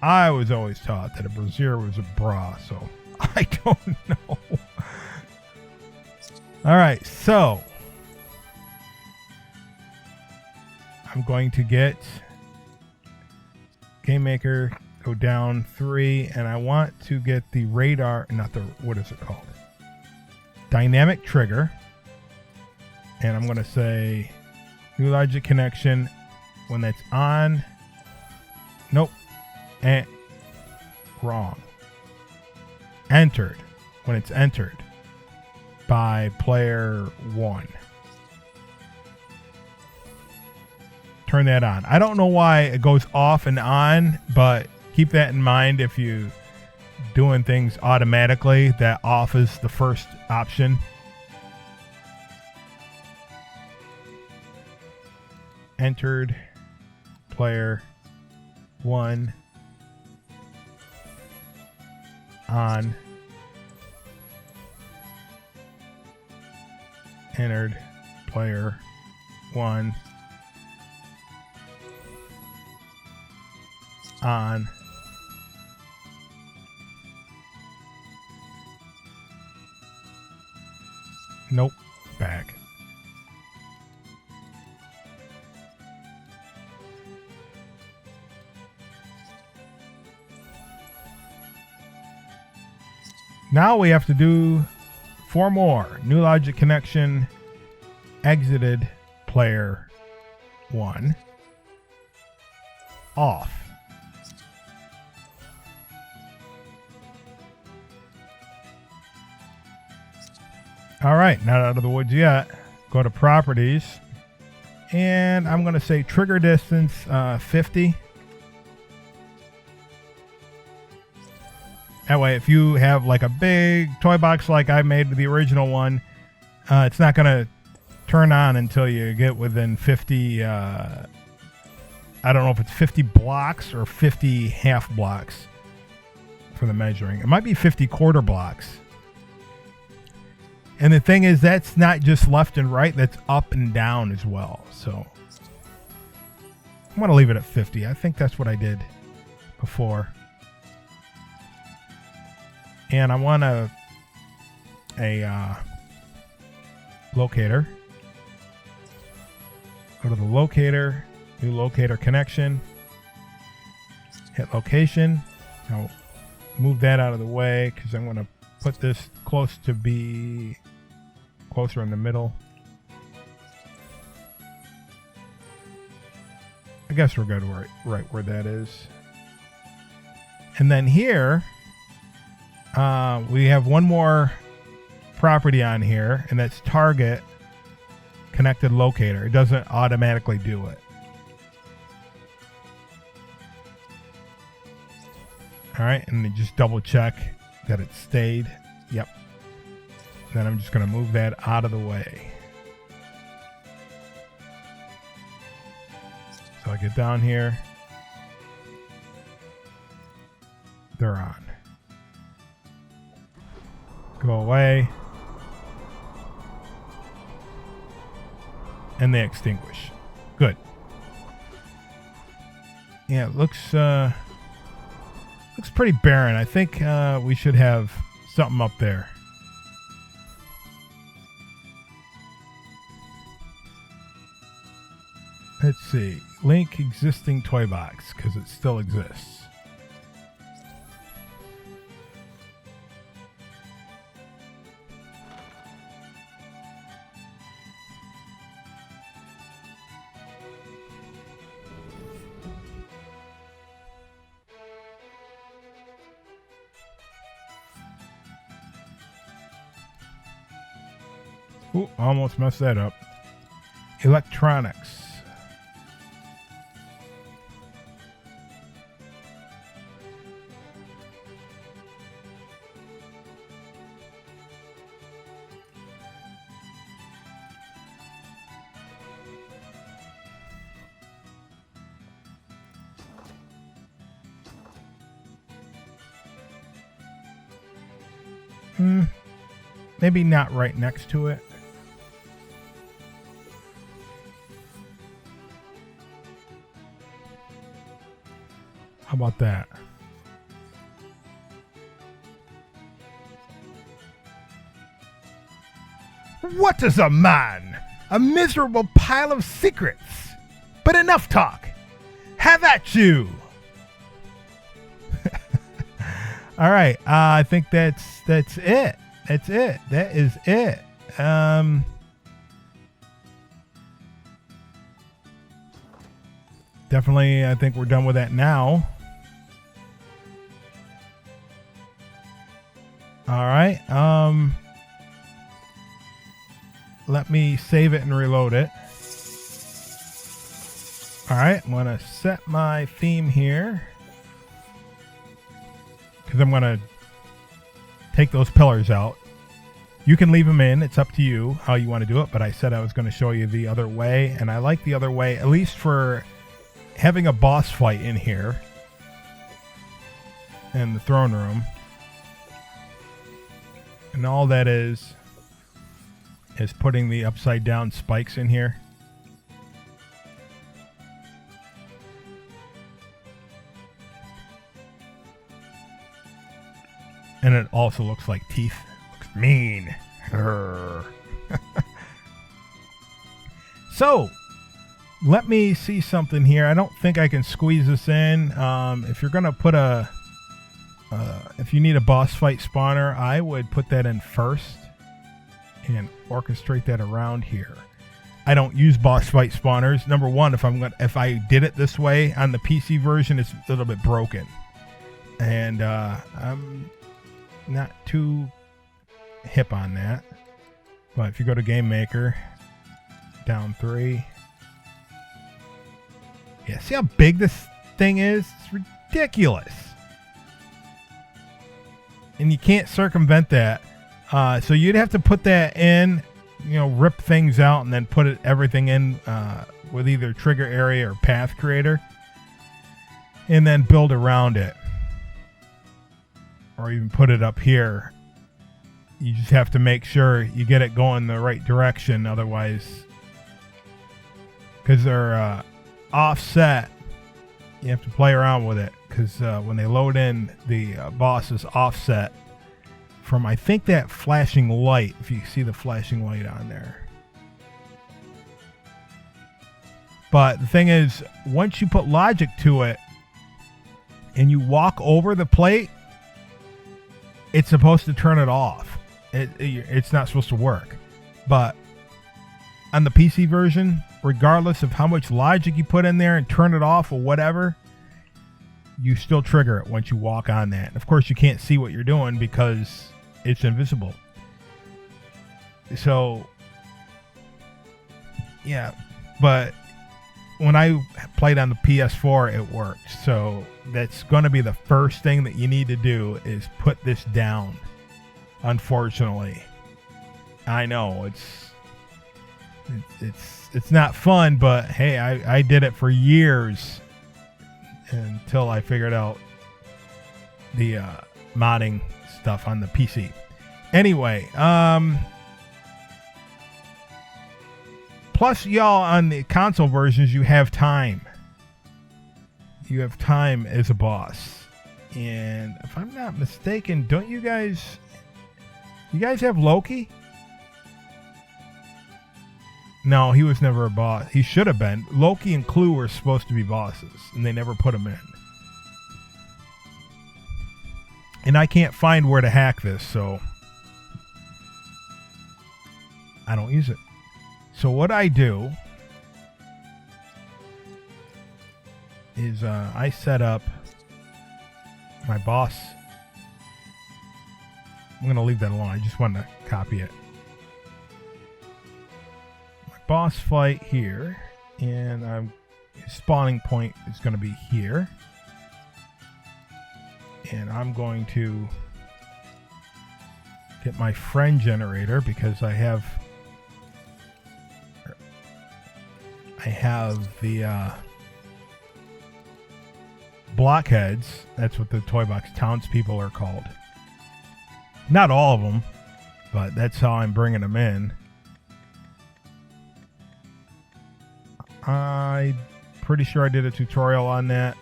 I was always taught that a brazier was a bra, so I don't know. Alright, so I'm going to get Game Maker, go down 3, and I want to get the radar, not the, what is it called? Dynamic trigger. And I'm going to say new logic connection when that's on. Nope. Wrong. Entered. When it's entered by player 1. Turn that on. I don't know why it goes off and on, but keep that in mind if you doing things automatically. That off is the first option. Entered player 1 on. Entered player 1 on. Nope. Back. Now we have to do 4 more. New logic connection. Exited player 1. Off. All right, not out of the woods yet. Go to properties. And I'm going to say trigger distance 50. That way, if you have like a big toy box like I made with the original one, it's not going to turn on until you get within 50, I don't know if it's 50 blocks or 50 half blocks for the measuring. It might be 50 quarter blocks. And the thing is, that's not just left and right, that's up and down as well. So I'm going to leave it at 50. I think that's what I did before. And I want a locator. Go to the locator, new locator connection, hit location. Now move that out of the way because I'm going to put this close to be closer in the middle. I guess we're good right where that is. And then here, we have one more property on here, and that's target connected locator. It doesn't automatically do it. All right, and then just double check that it stayed. Yep. Then I'm just going to move that out of the way. So I get down here. They're on. Go away. And they extinguish. Good. Yeah, it looks pretty barren. I think we should have something up there. Let's see. Link existing toy box because it still exists. Ooh, almost messed that up. Electronics. Maybe not right next to it. How about that? What is a man? A miserable pile of secrets. But enough talk. Have at you. All right. I think that's it. That's it. That is it. Definitely, I think we're done with that now. All right. Let me save it and reload it. All right. I'm going to set my theme here, because I'm going to take those pillars out. You can leave them in. It's up to you how you want to do it. But I said I was going to show you the other way. And I like the other way, at least for having a boss fight in here. In the throne room. And all that is putting the upside down spikes in here. And it also looks like teeth. Looks mean. So, let me see something here. I don't think I can squeeze this in. If you're going to put if you need a boss fight spawner, I would put that in first and orchestrate that around here. I don't use boss fight spawners. Number one, if I did it this way on the PC version, it's a little bit broken. And I'm not too hip on that. But if you go to Game Maker, down 3. Yeah, see how big this thing is? It's ridiculous. And you can't circumvent that. So you'd have to put that in, rip things out and then put everything in with either trigger area or path creator. And then build around it. Or even put it up here. You just have to make sure you get it going the right direction. Otherwise, because they're offset, you have to play around with it. Because when they load in, the boss is offset from, I think, that flashing light. If you see the flashing light on there. But the thing is, once you put logic to it and you walk over the plate, it's supposed to turn it off. It's not supposed to work. But on the PC version, regardless of how much logic you put in there and turn it off or whatever, you still trigger it once you walk on that. And of course, you can't see what you're doing because it's invisible. So, yeah. But when I played on the PS4, it worked. So that's going to be the first thing that you need to do is put this down. Unfortunately, I know it's not fun, but hey, I did it for years until I figured out the modding stuff on the PC. Anyway, plus y'all on the console versions, you have time. You have time as a boss. And if I'm not mistaken, don't you guys have Loki? No, he was never a boss. He should have been. Loki and Clue were supposed to be bosses, and they never put him in. And I can't find where to hack this, so I don't use it. So what I do is I set up my boss. I'm going to leave that alone. I just wanted to copy it. My boss fight here. And his spawning point is going to be here. And I'm going to get my friend generator because I have the blockheads. That's what the Toy Box townspeople are called. Not all of them, but that's how I'm bringing them in. I'm pretty sure I did a tutorial on that.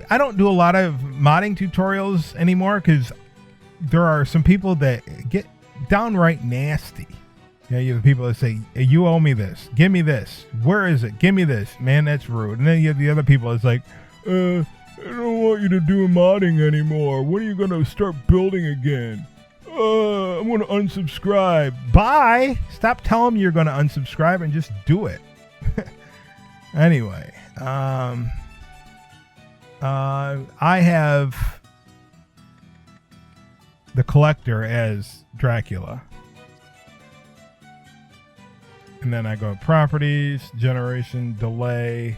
I don't do a lot of modding tutorials anymore because there are some people that get downright nasty. You have people that say, hey, you owe me this. Give me this. Where is it? Give me this. Man, that's rude. And then you have the other people that's like, I don't want you to do modding anymore. When are you gonna start building again? I'm gonna unsubscribe. Bye! Stop telling me you're gonna unsubscribe and just do it. Anyway, I have the collector as Dracula. And then I go properties, generation, delay.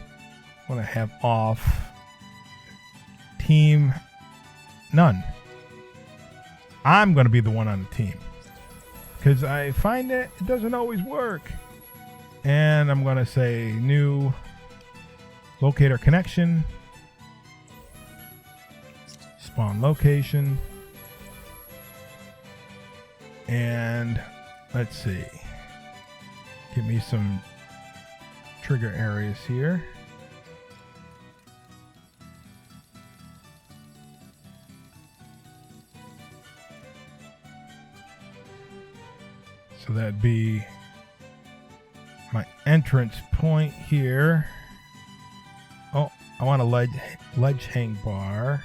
I want to have off. Team, none. I'm going to be the one on the team. Because I find that it doesn't always work. And I'm going to say new locator connection. Spawn location. And let's see. Give me some trigger areas here. So that'd be my entrance point here. Oh, I want a ledge hang bar.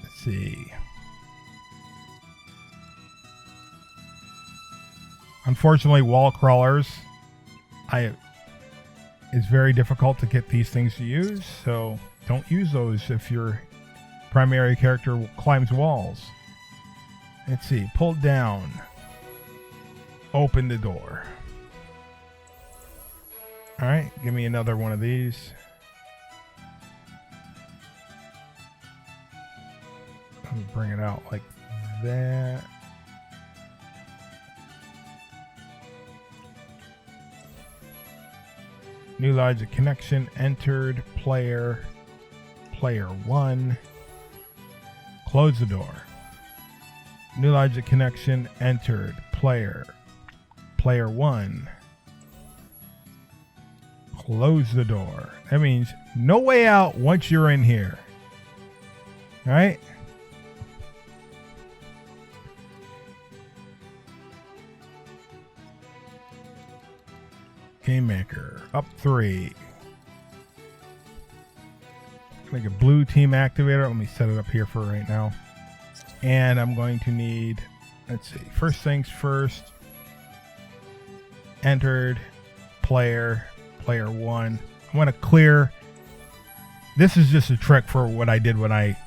Let's see. Unfortunately, wall crawlers, it's very difficult to get these things to use, so don't use those if your primary character climbs walls. Let's see, pull down, open the door. All right, give me another one of these. Let me bring it out like that. New logic connection entered, player 1. Close the door. New logic connection entered, player 1. Close the door. That means no way out once you're in here. All right? Game maker up 3. Make a blue team activator. Let me set it up here for right now. And I'm going to need, let's see, first things first. Entered, player 1. I want to clear. This is just a trick for what I did when I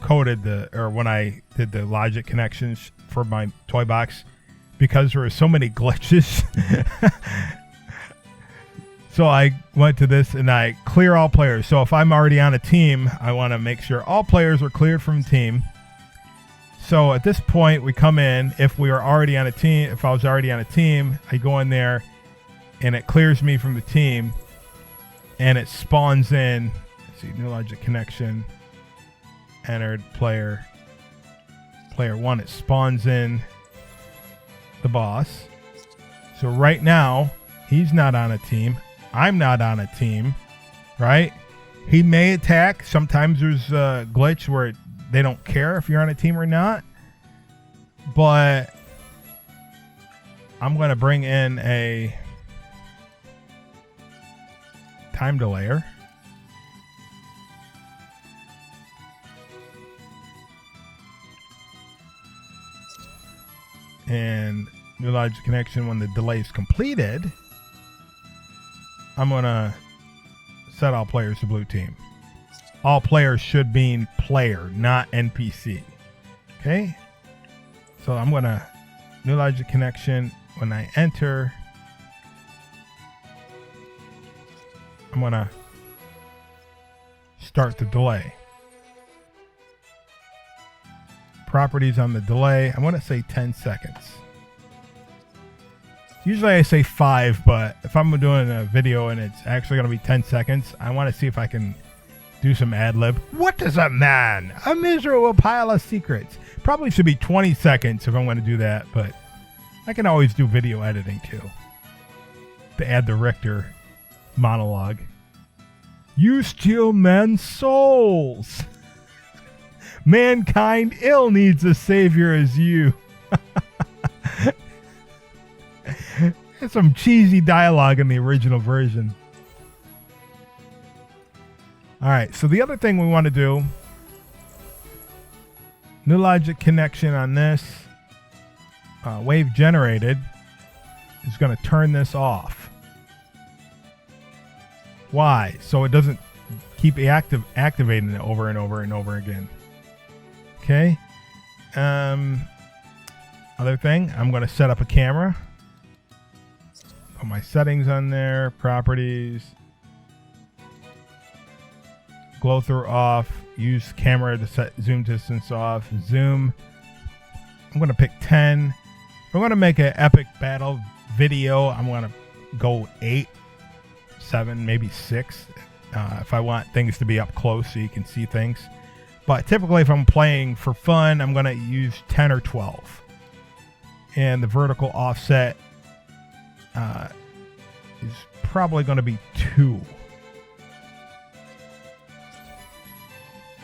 coded when I did the logic connections for my toy box, because there were so many glitches. So I went to this and I clear all players. So if I'm already on a team, I want to make sure all players are cleared from team. So at this point, we come in. If we are already on a team, if I was already on a team, I go in there and it clears me from the team and it spawns in. Let's see, new logic connection, entered, player 1. It spawns in the boss. So right now, he's not on a team. I'm not on a team, right? He may attack. Sometimes there's a glitch where they don't care if you're on a team or not. But I'm going to bring in a time delayer. And new logic connection, when the delay is completed, I'm going to set all players to blue team. All players should mean player, not NPC. Okay? So I'm going to new logic connection. When I enter, I'm going to start the delay. Properties on the delay. I want to say 10 seconds. Usually I say 5, but if I'm doing a video and it's actually going to be 10 seconds, I want to see if I can do some ad lib. What is a man? A miserable pile of secrets. Probably should be 20 seconds if I'm going to do that, but I can always do video editing too. To add the Richter monologue. You steal men's souls. Mankind ill needs a savior as you. There's some cheesy dialogue in the original version. All right, so the other thing we want to do, new logic connection on this wave generated is going to turn this off. Why? So it doesn't keep activating it over and over and over again. Okay. Other thing, I'm going to set up a camera. Put my settings on there, properties, glow through off, use camera to set zoom distance off, zoom. I'm going to pick 10. If I'm going to make an epic battle video, I'm going to go 8, 7, maybe 6. If I want things to be up close so you can see things. But typically if I'm playing for fun, I'm going to use 10 or 12. And the vertical offset is probably going to be 2.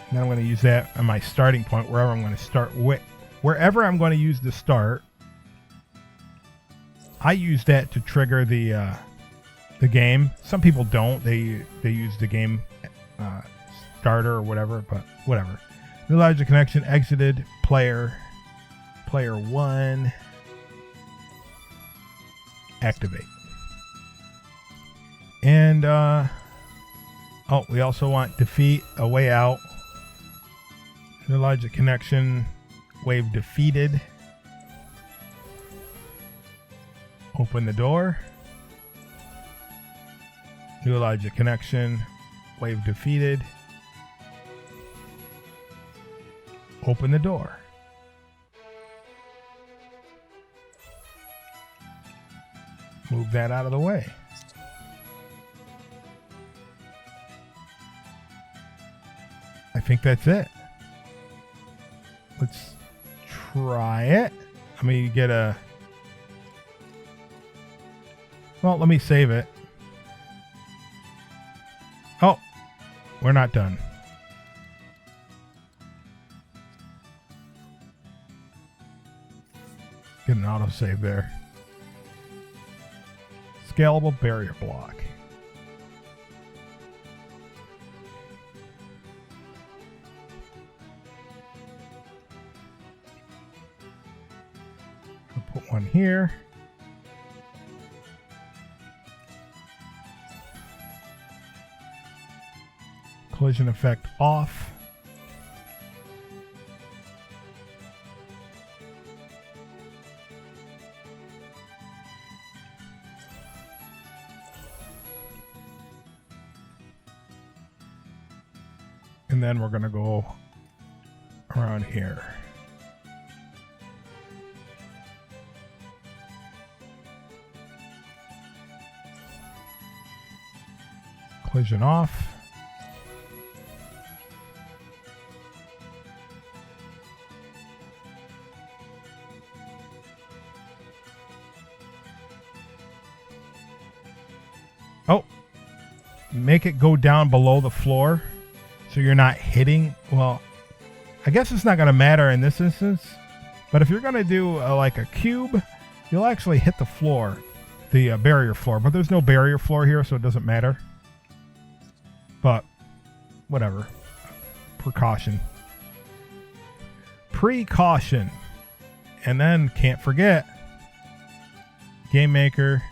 And then I'm going to use that on my starting point, wherever I'm going to start with. Wherever I'm going to use the start, I use that to trigger the game. Some people don't. They use the game starter or whatever, but whatever. New logic connection exited player 1 activate. And we also want defeat a way out. New logic connection wave defeated. Open the door. New logic connection wave defeated. Open the door. Move that out of the way. I think that's it. Let's try it. Let me get a... Well, let me save it. Oh, we're not done. Get an autosave there. Scalable barrier block. I'll put one here. Collision effect off. And then we're going to go around here. Collision off. Oh, make it go down below the floor. So you're not hitting, well, I guess it's not going to matter in this instance, but if you're going to do like a cube, you'll actually hit the floor, the barrier floor, but there's no barrier floor here, so it doesn't matter. But whatever. Precaution. Precaution. And then can't forget, Game Maker,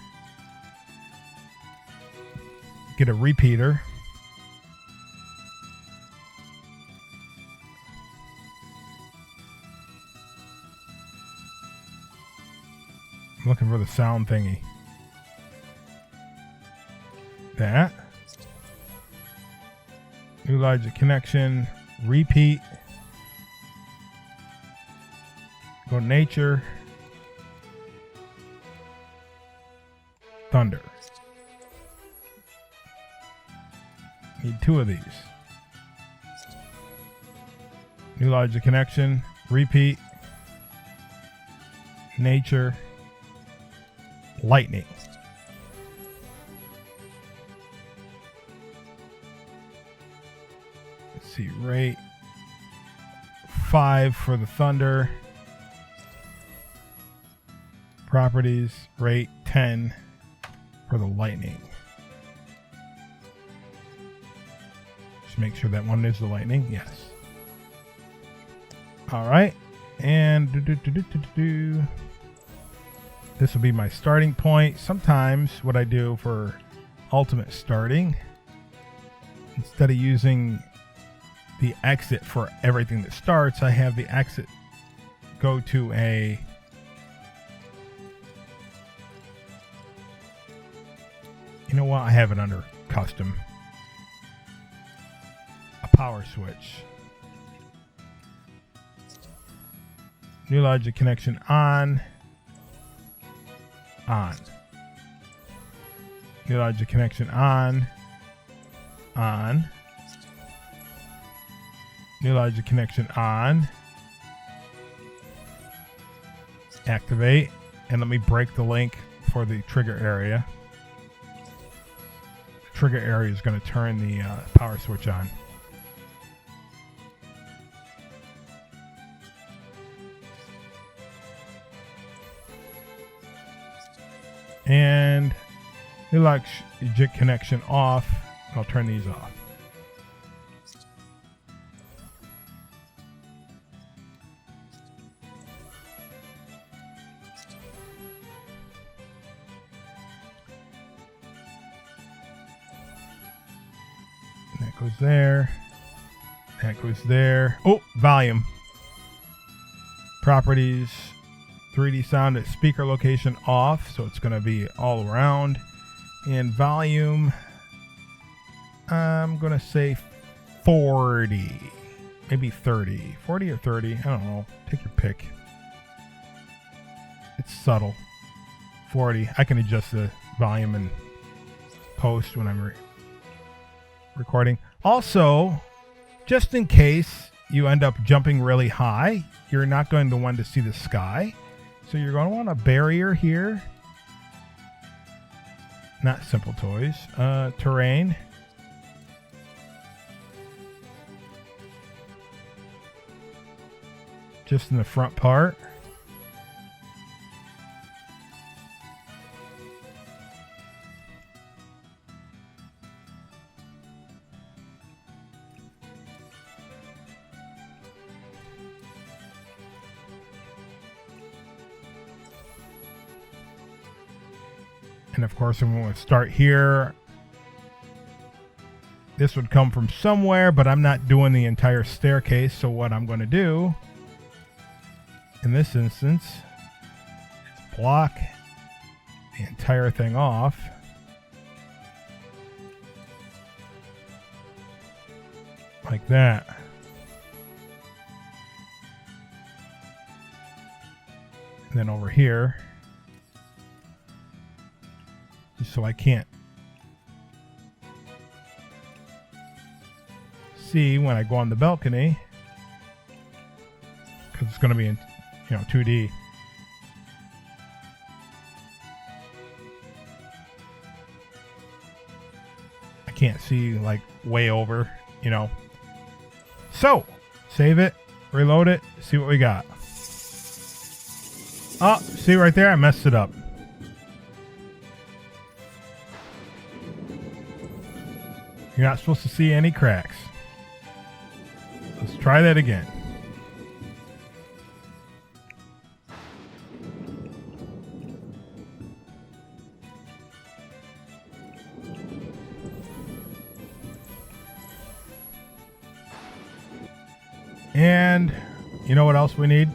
get a repeater. I'm looking for the sound thingy. That. New logic connection. Repeat. Go nature. Thunder. Need 2 of these. New logic connection. Repeat. Nature. Lightning. Let's see, rate 5 for the thunder. Properties, rate 10 for the lightning. Just make sure that one is the lightning. Yes. All right. And this will be my starting point. Sometimes what I do for ultimate starting, instead of using the exit for everything that starts, I have the exit go to a you know what? I have it under custom. A power switch. New logic connection on. On. New logic connection on. On. New logic connection on. Activate. And let me break the link for the trigger area. The trigger area is going to turn the power switch on. And new logic connection off. I'll turn these off. And that goes there. That goes there. Oh, volume. Properties. 3D sound at speaker location off, so it's going to be all around. And volume, I'm going to say 40, maybe 30, 40 or 30. I don't know. Take your pick. It's subtle. 40. I can adjust the volume and post when I'm recording. Also, just in case you end up jumping really high, you're not going to want to see the sky. So you're going to want a barrier here. Not simple toys. Terrain. Just in the front part. And of course, I'm going to start here. This would come from somewhere, but I'm not doing the entire staircase. So what I'm going to do in this instance is block the entire thing off. Like that. And then over here, so I can't see when I go on the balcony, because it's going to be in 2D. I can't see like way over, So save it, reload it, see what we got. Oh, see right there, I messed it up. You're not supposed to see any cracks. Let's try that again. And you know what else we need?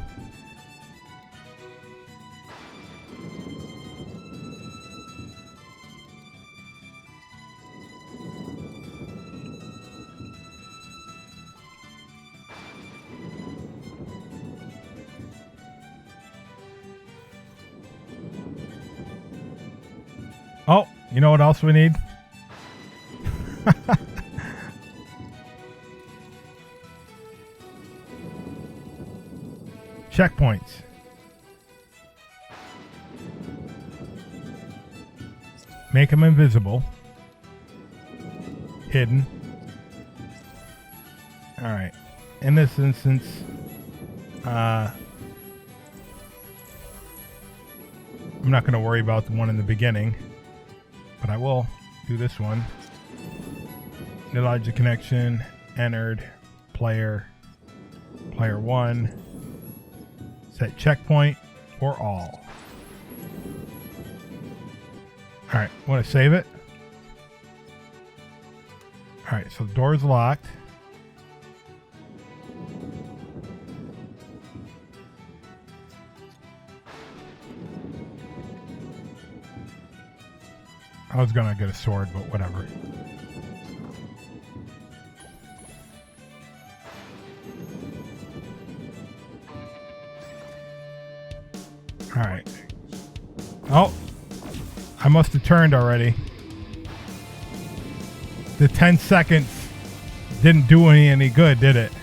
Oh, you know what else we need? Checkpoints. Make them invisible. Hidden. Alright. In this instance, I'm not going to worry about the one in the beginning. But I will do this one. No logic connection. Entered. Player 1. Set checkpoint for all. Alright, want to save it? Alright, so the door's locked. I was gonna get a sword, but whatever. Alright. Oh! I must have turned already. The 10 seconds didn't do any good, did it?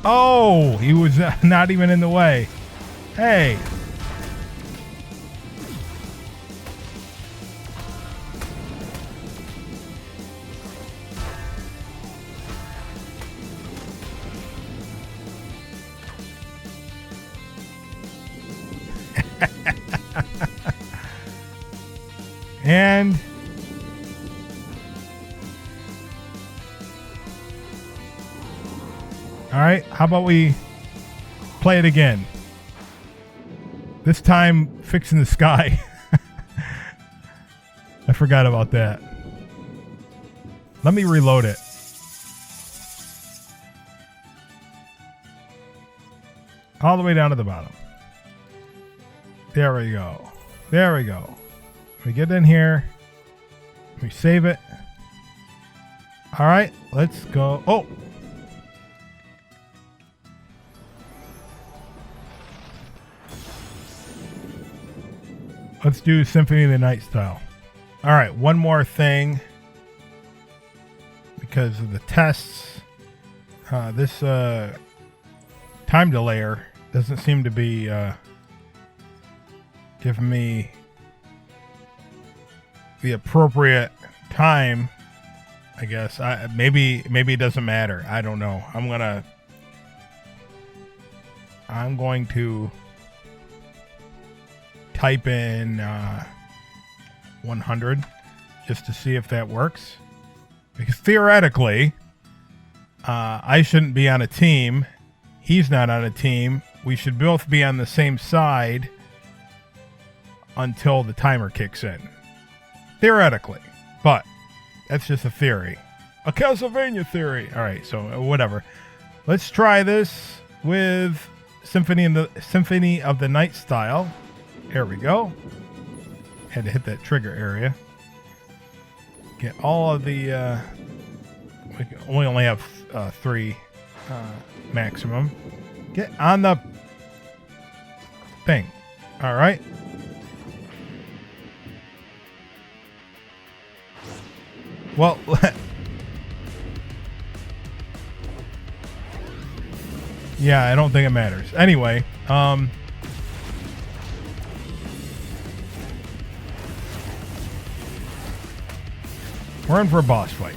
Oh, he was not even in the way. Hey. And all right, how about we play it again? This time, fixing the sky. I forgot about that. Let me reload it. All the way down to the bottom. There we go. There we go. We get in here. We save it. All right, let's go. Oh! Let's do Symphony of the Night style. All right, one more thing. Because of the tests, this time delayer doesn't seem to be giving me the appropriate time. I guess maybe it doesn't matter. I don't know. I'm going to type in 100 just to see if that works, because theoretically I shouldn't be on a team. He's not on a team. We should both be on the same side until the timer kicks in. Theoretically. But that's just a theory. A Castlevania theory. All right, so whatever. Let's try this with Symphony of the Night style. There we go. Had to hit that trigger area. Get all of the... we only have 3 maximum. Get on the thing. All right. Well, yeah, I don't think it matters. Anyway, we're in for a boss fight.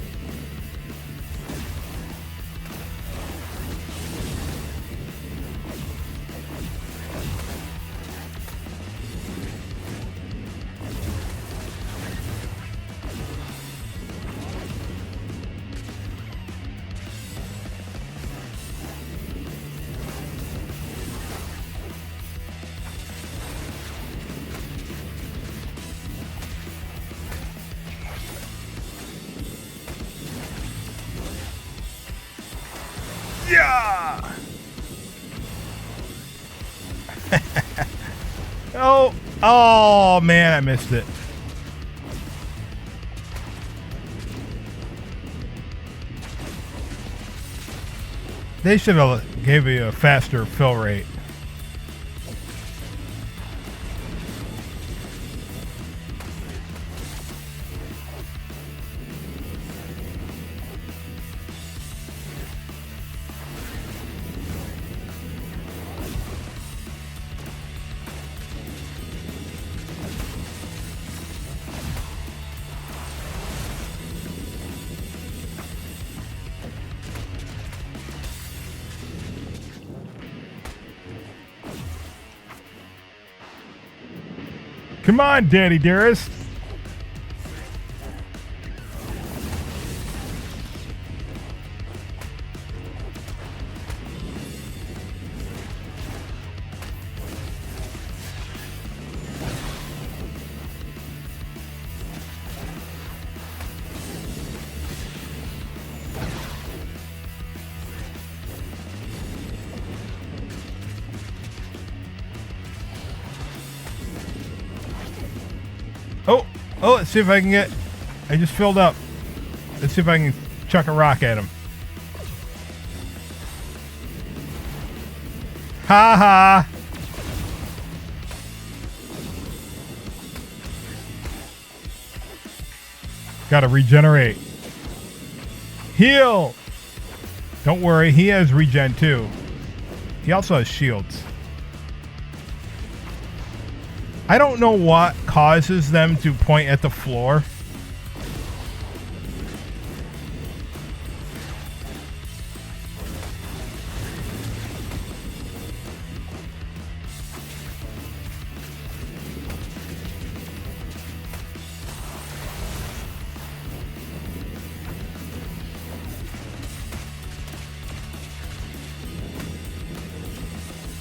Yeah! Oh man, I missed it. They should have gave you a faster fill rate. Come on, Daddy Dearest. Oh, let's see if I can get... I just filled up. Let's see if I can chuck a rock at him. Ha ha! Gotta regenerate. Heal! Don't worry, he has regen too. He also has shields. I don't know what causes them to point at the floor.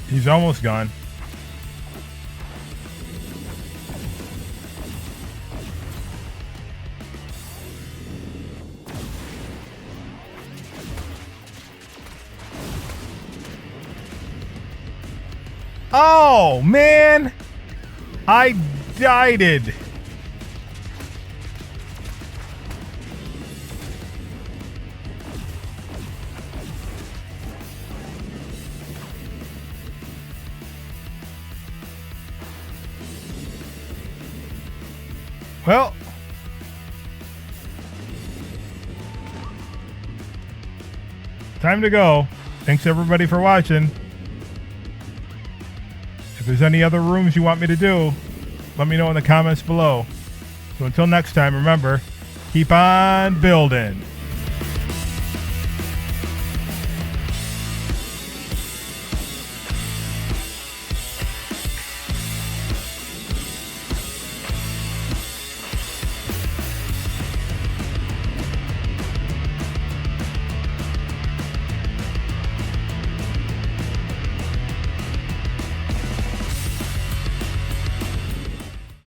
He's almost gone. Oh, man. I died. Well, time to go. Thanks everybody for watching. If there's any other rooms you want me to do, let me know in the comments below. So until next time, remember, keep on building.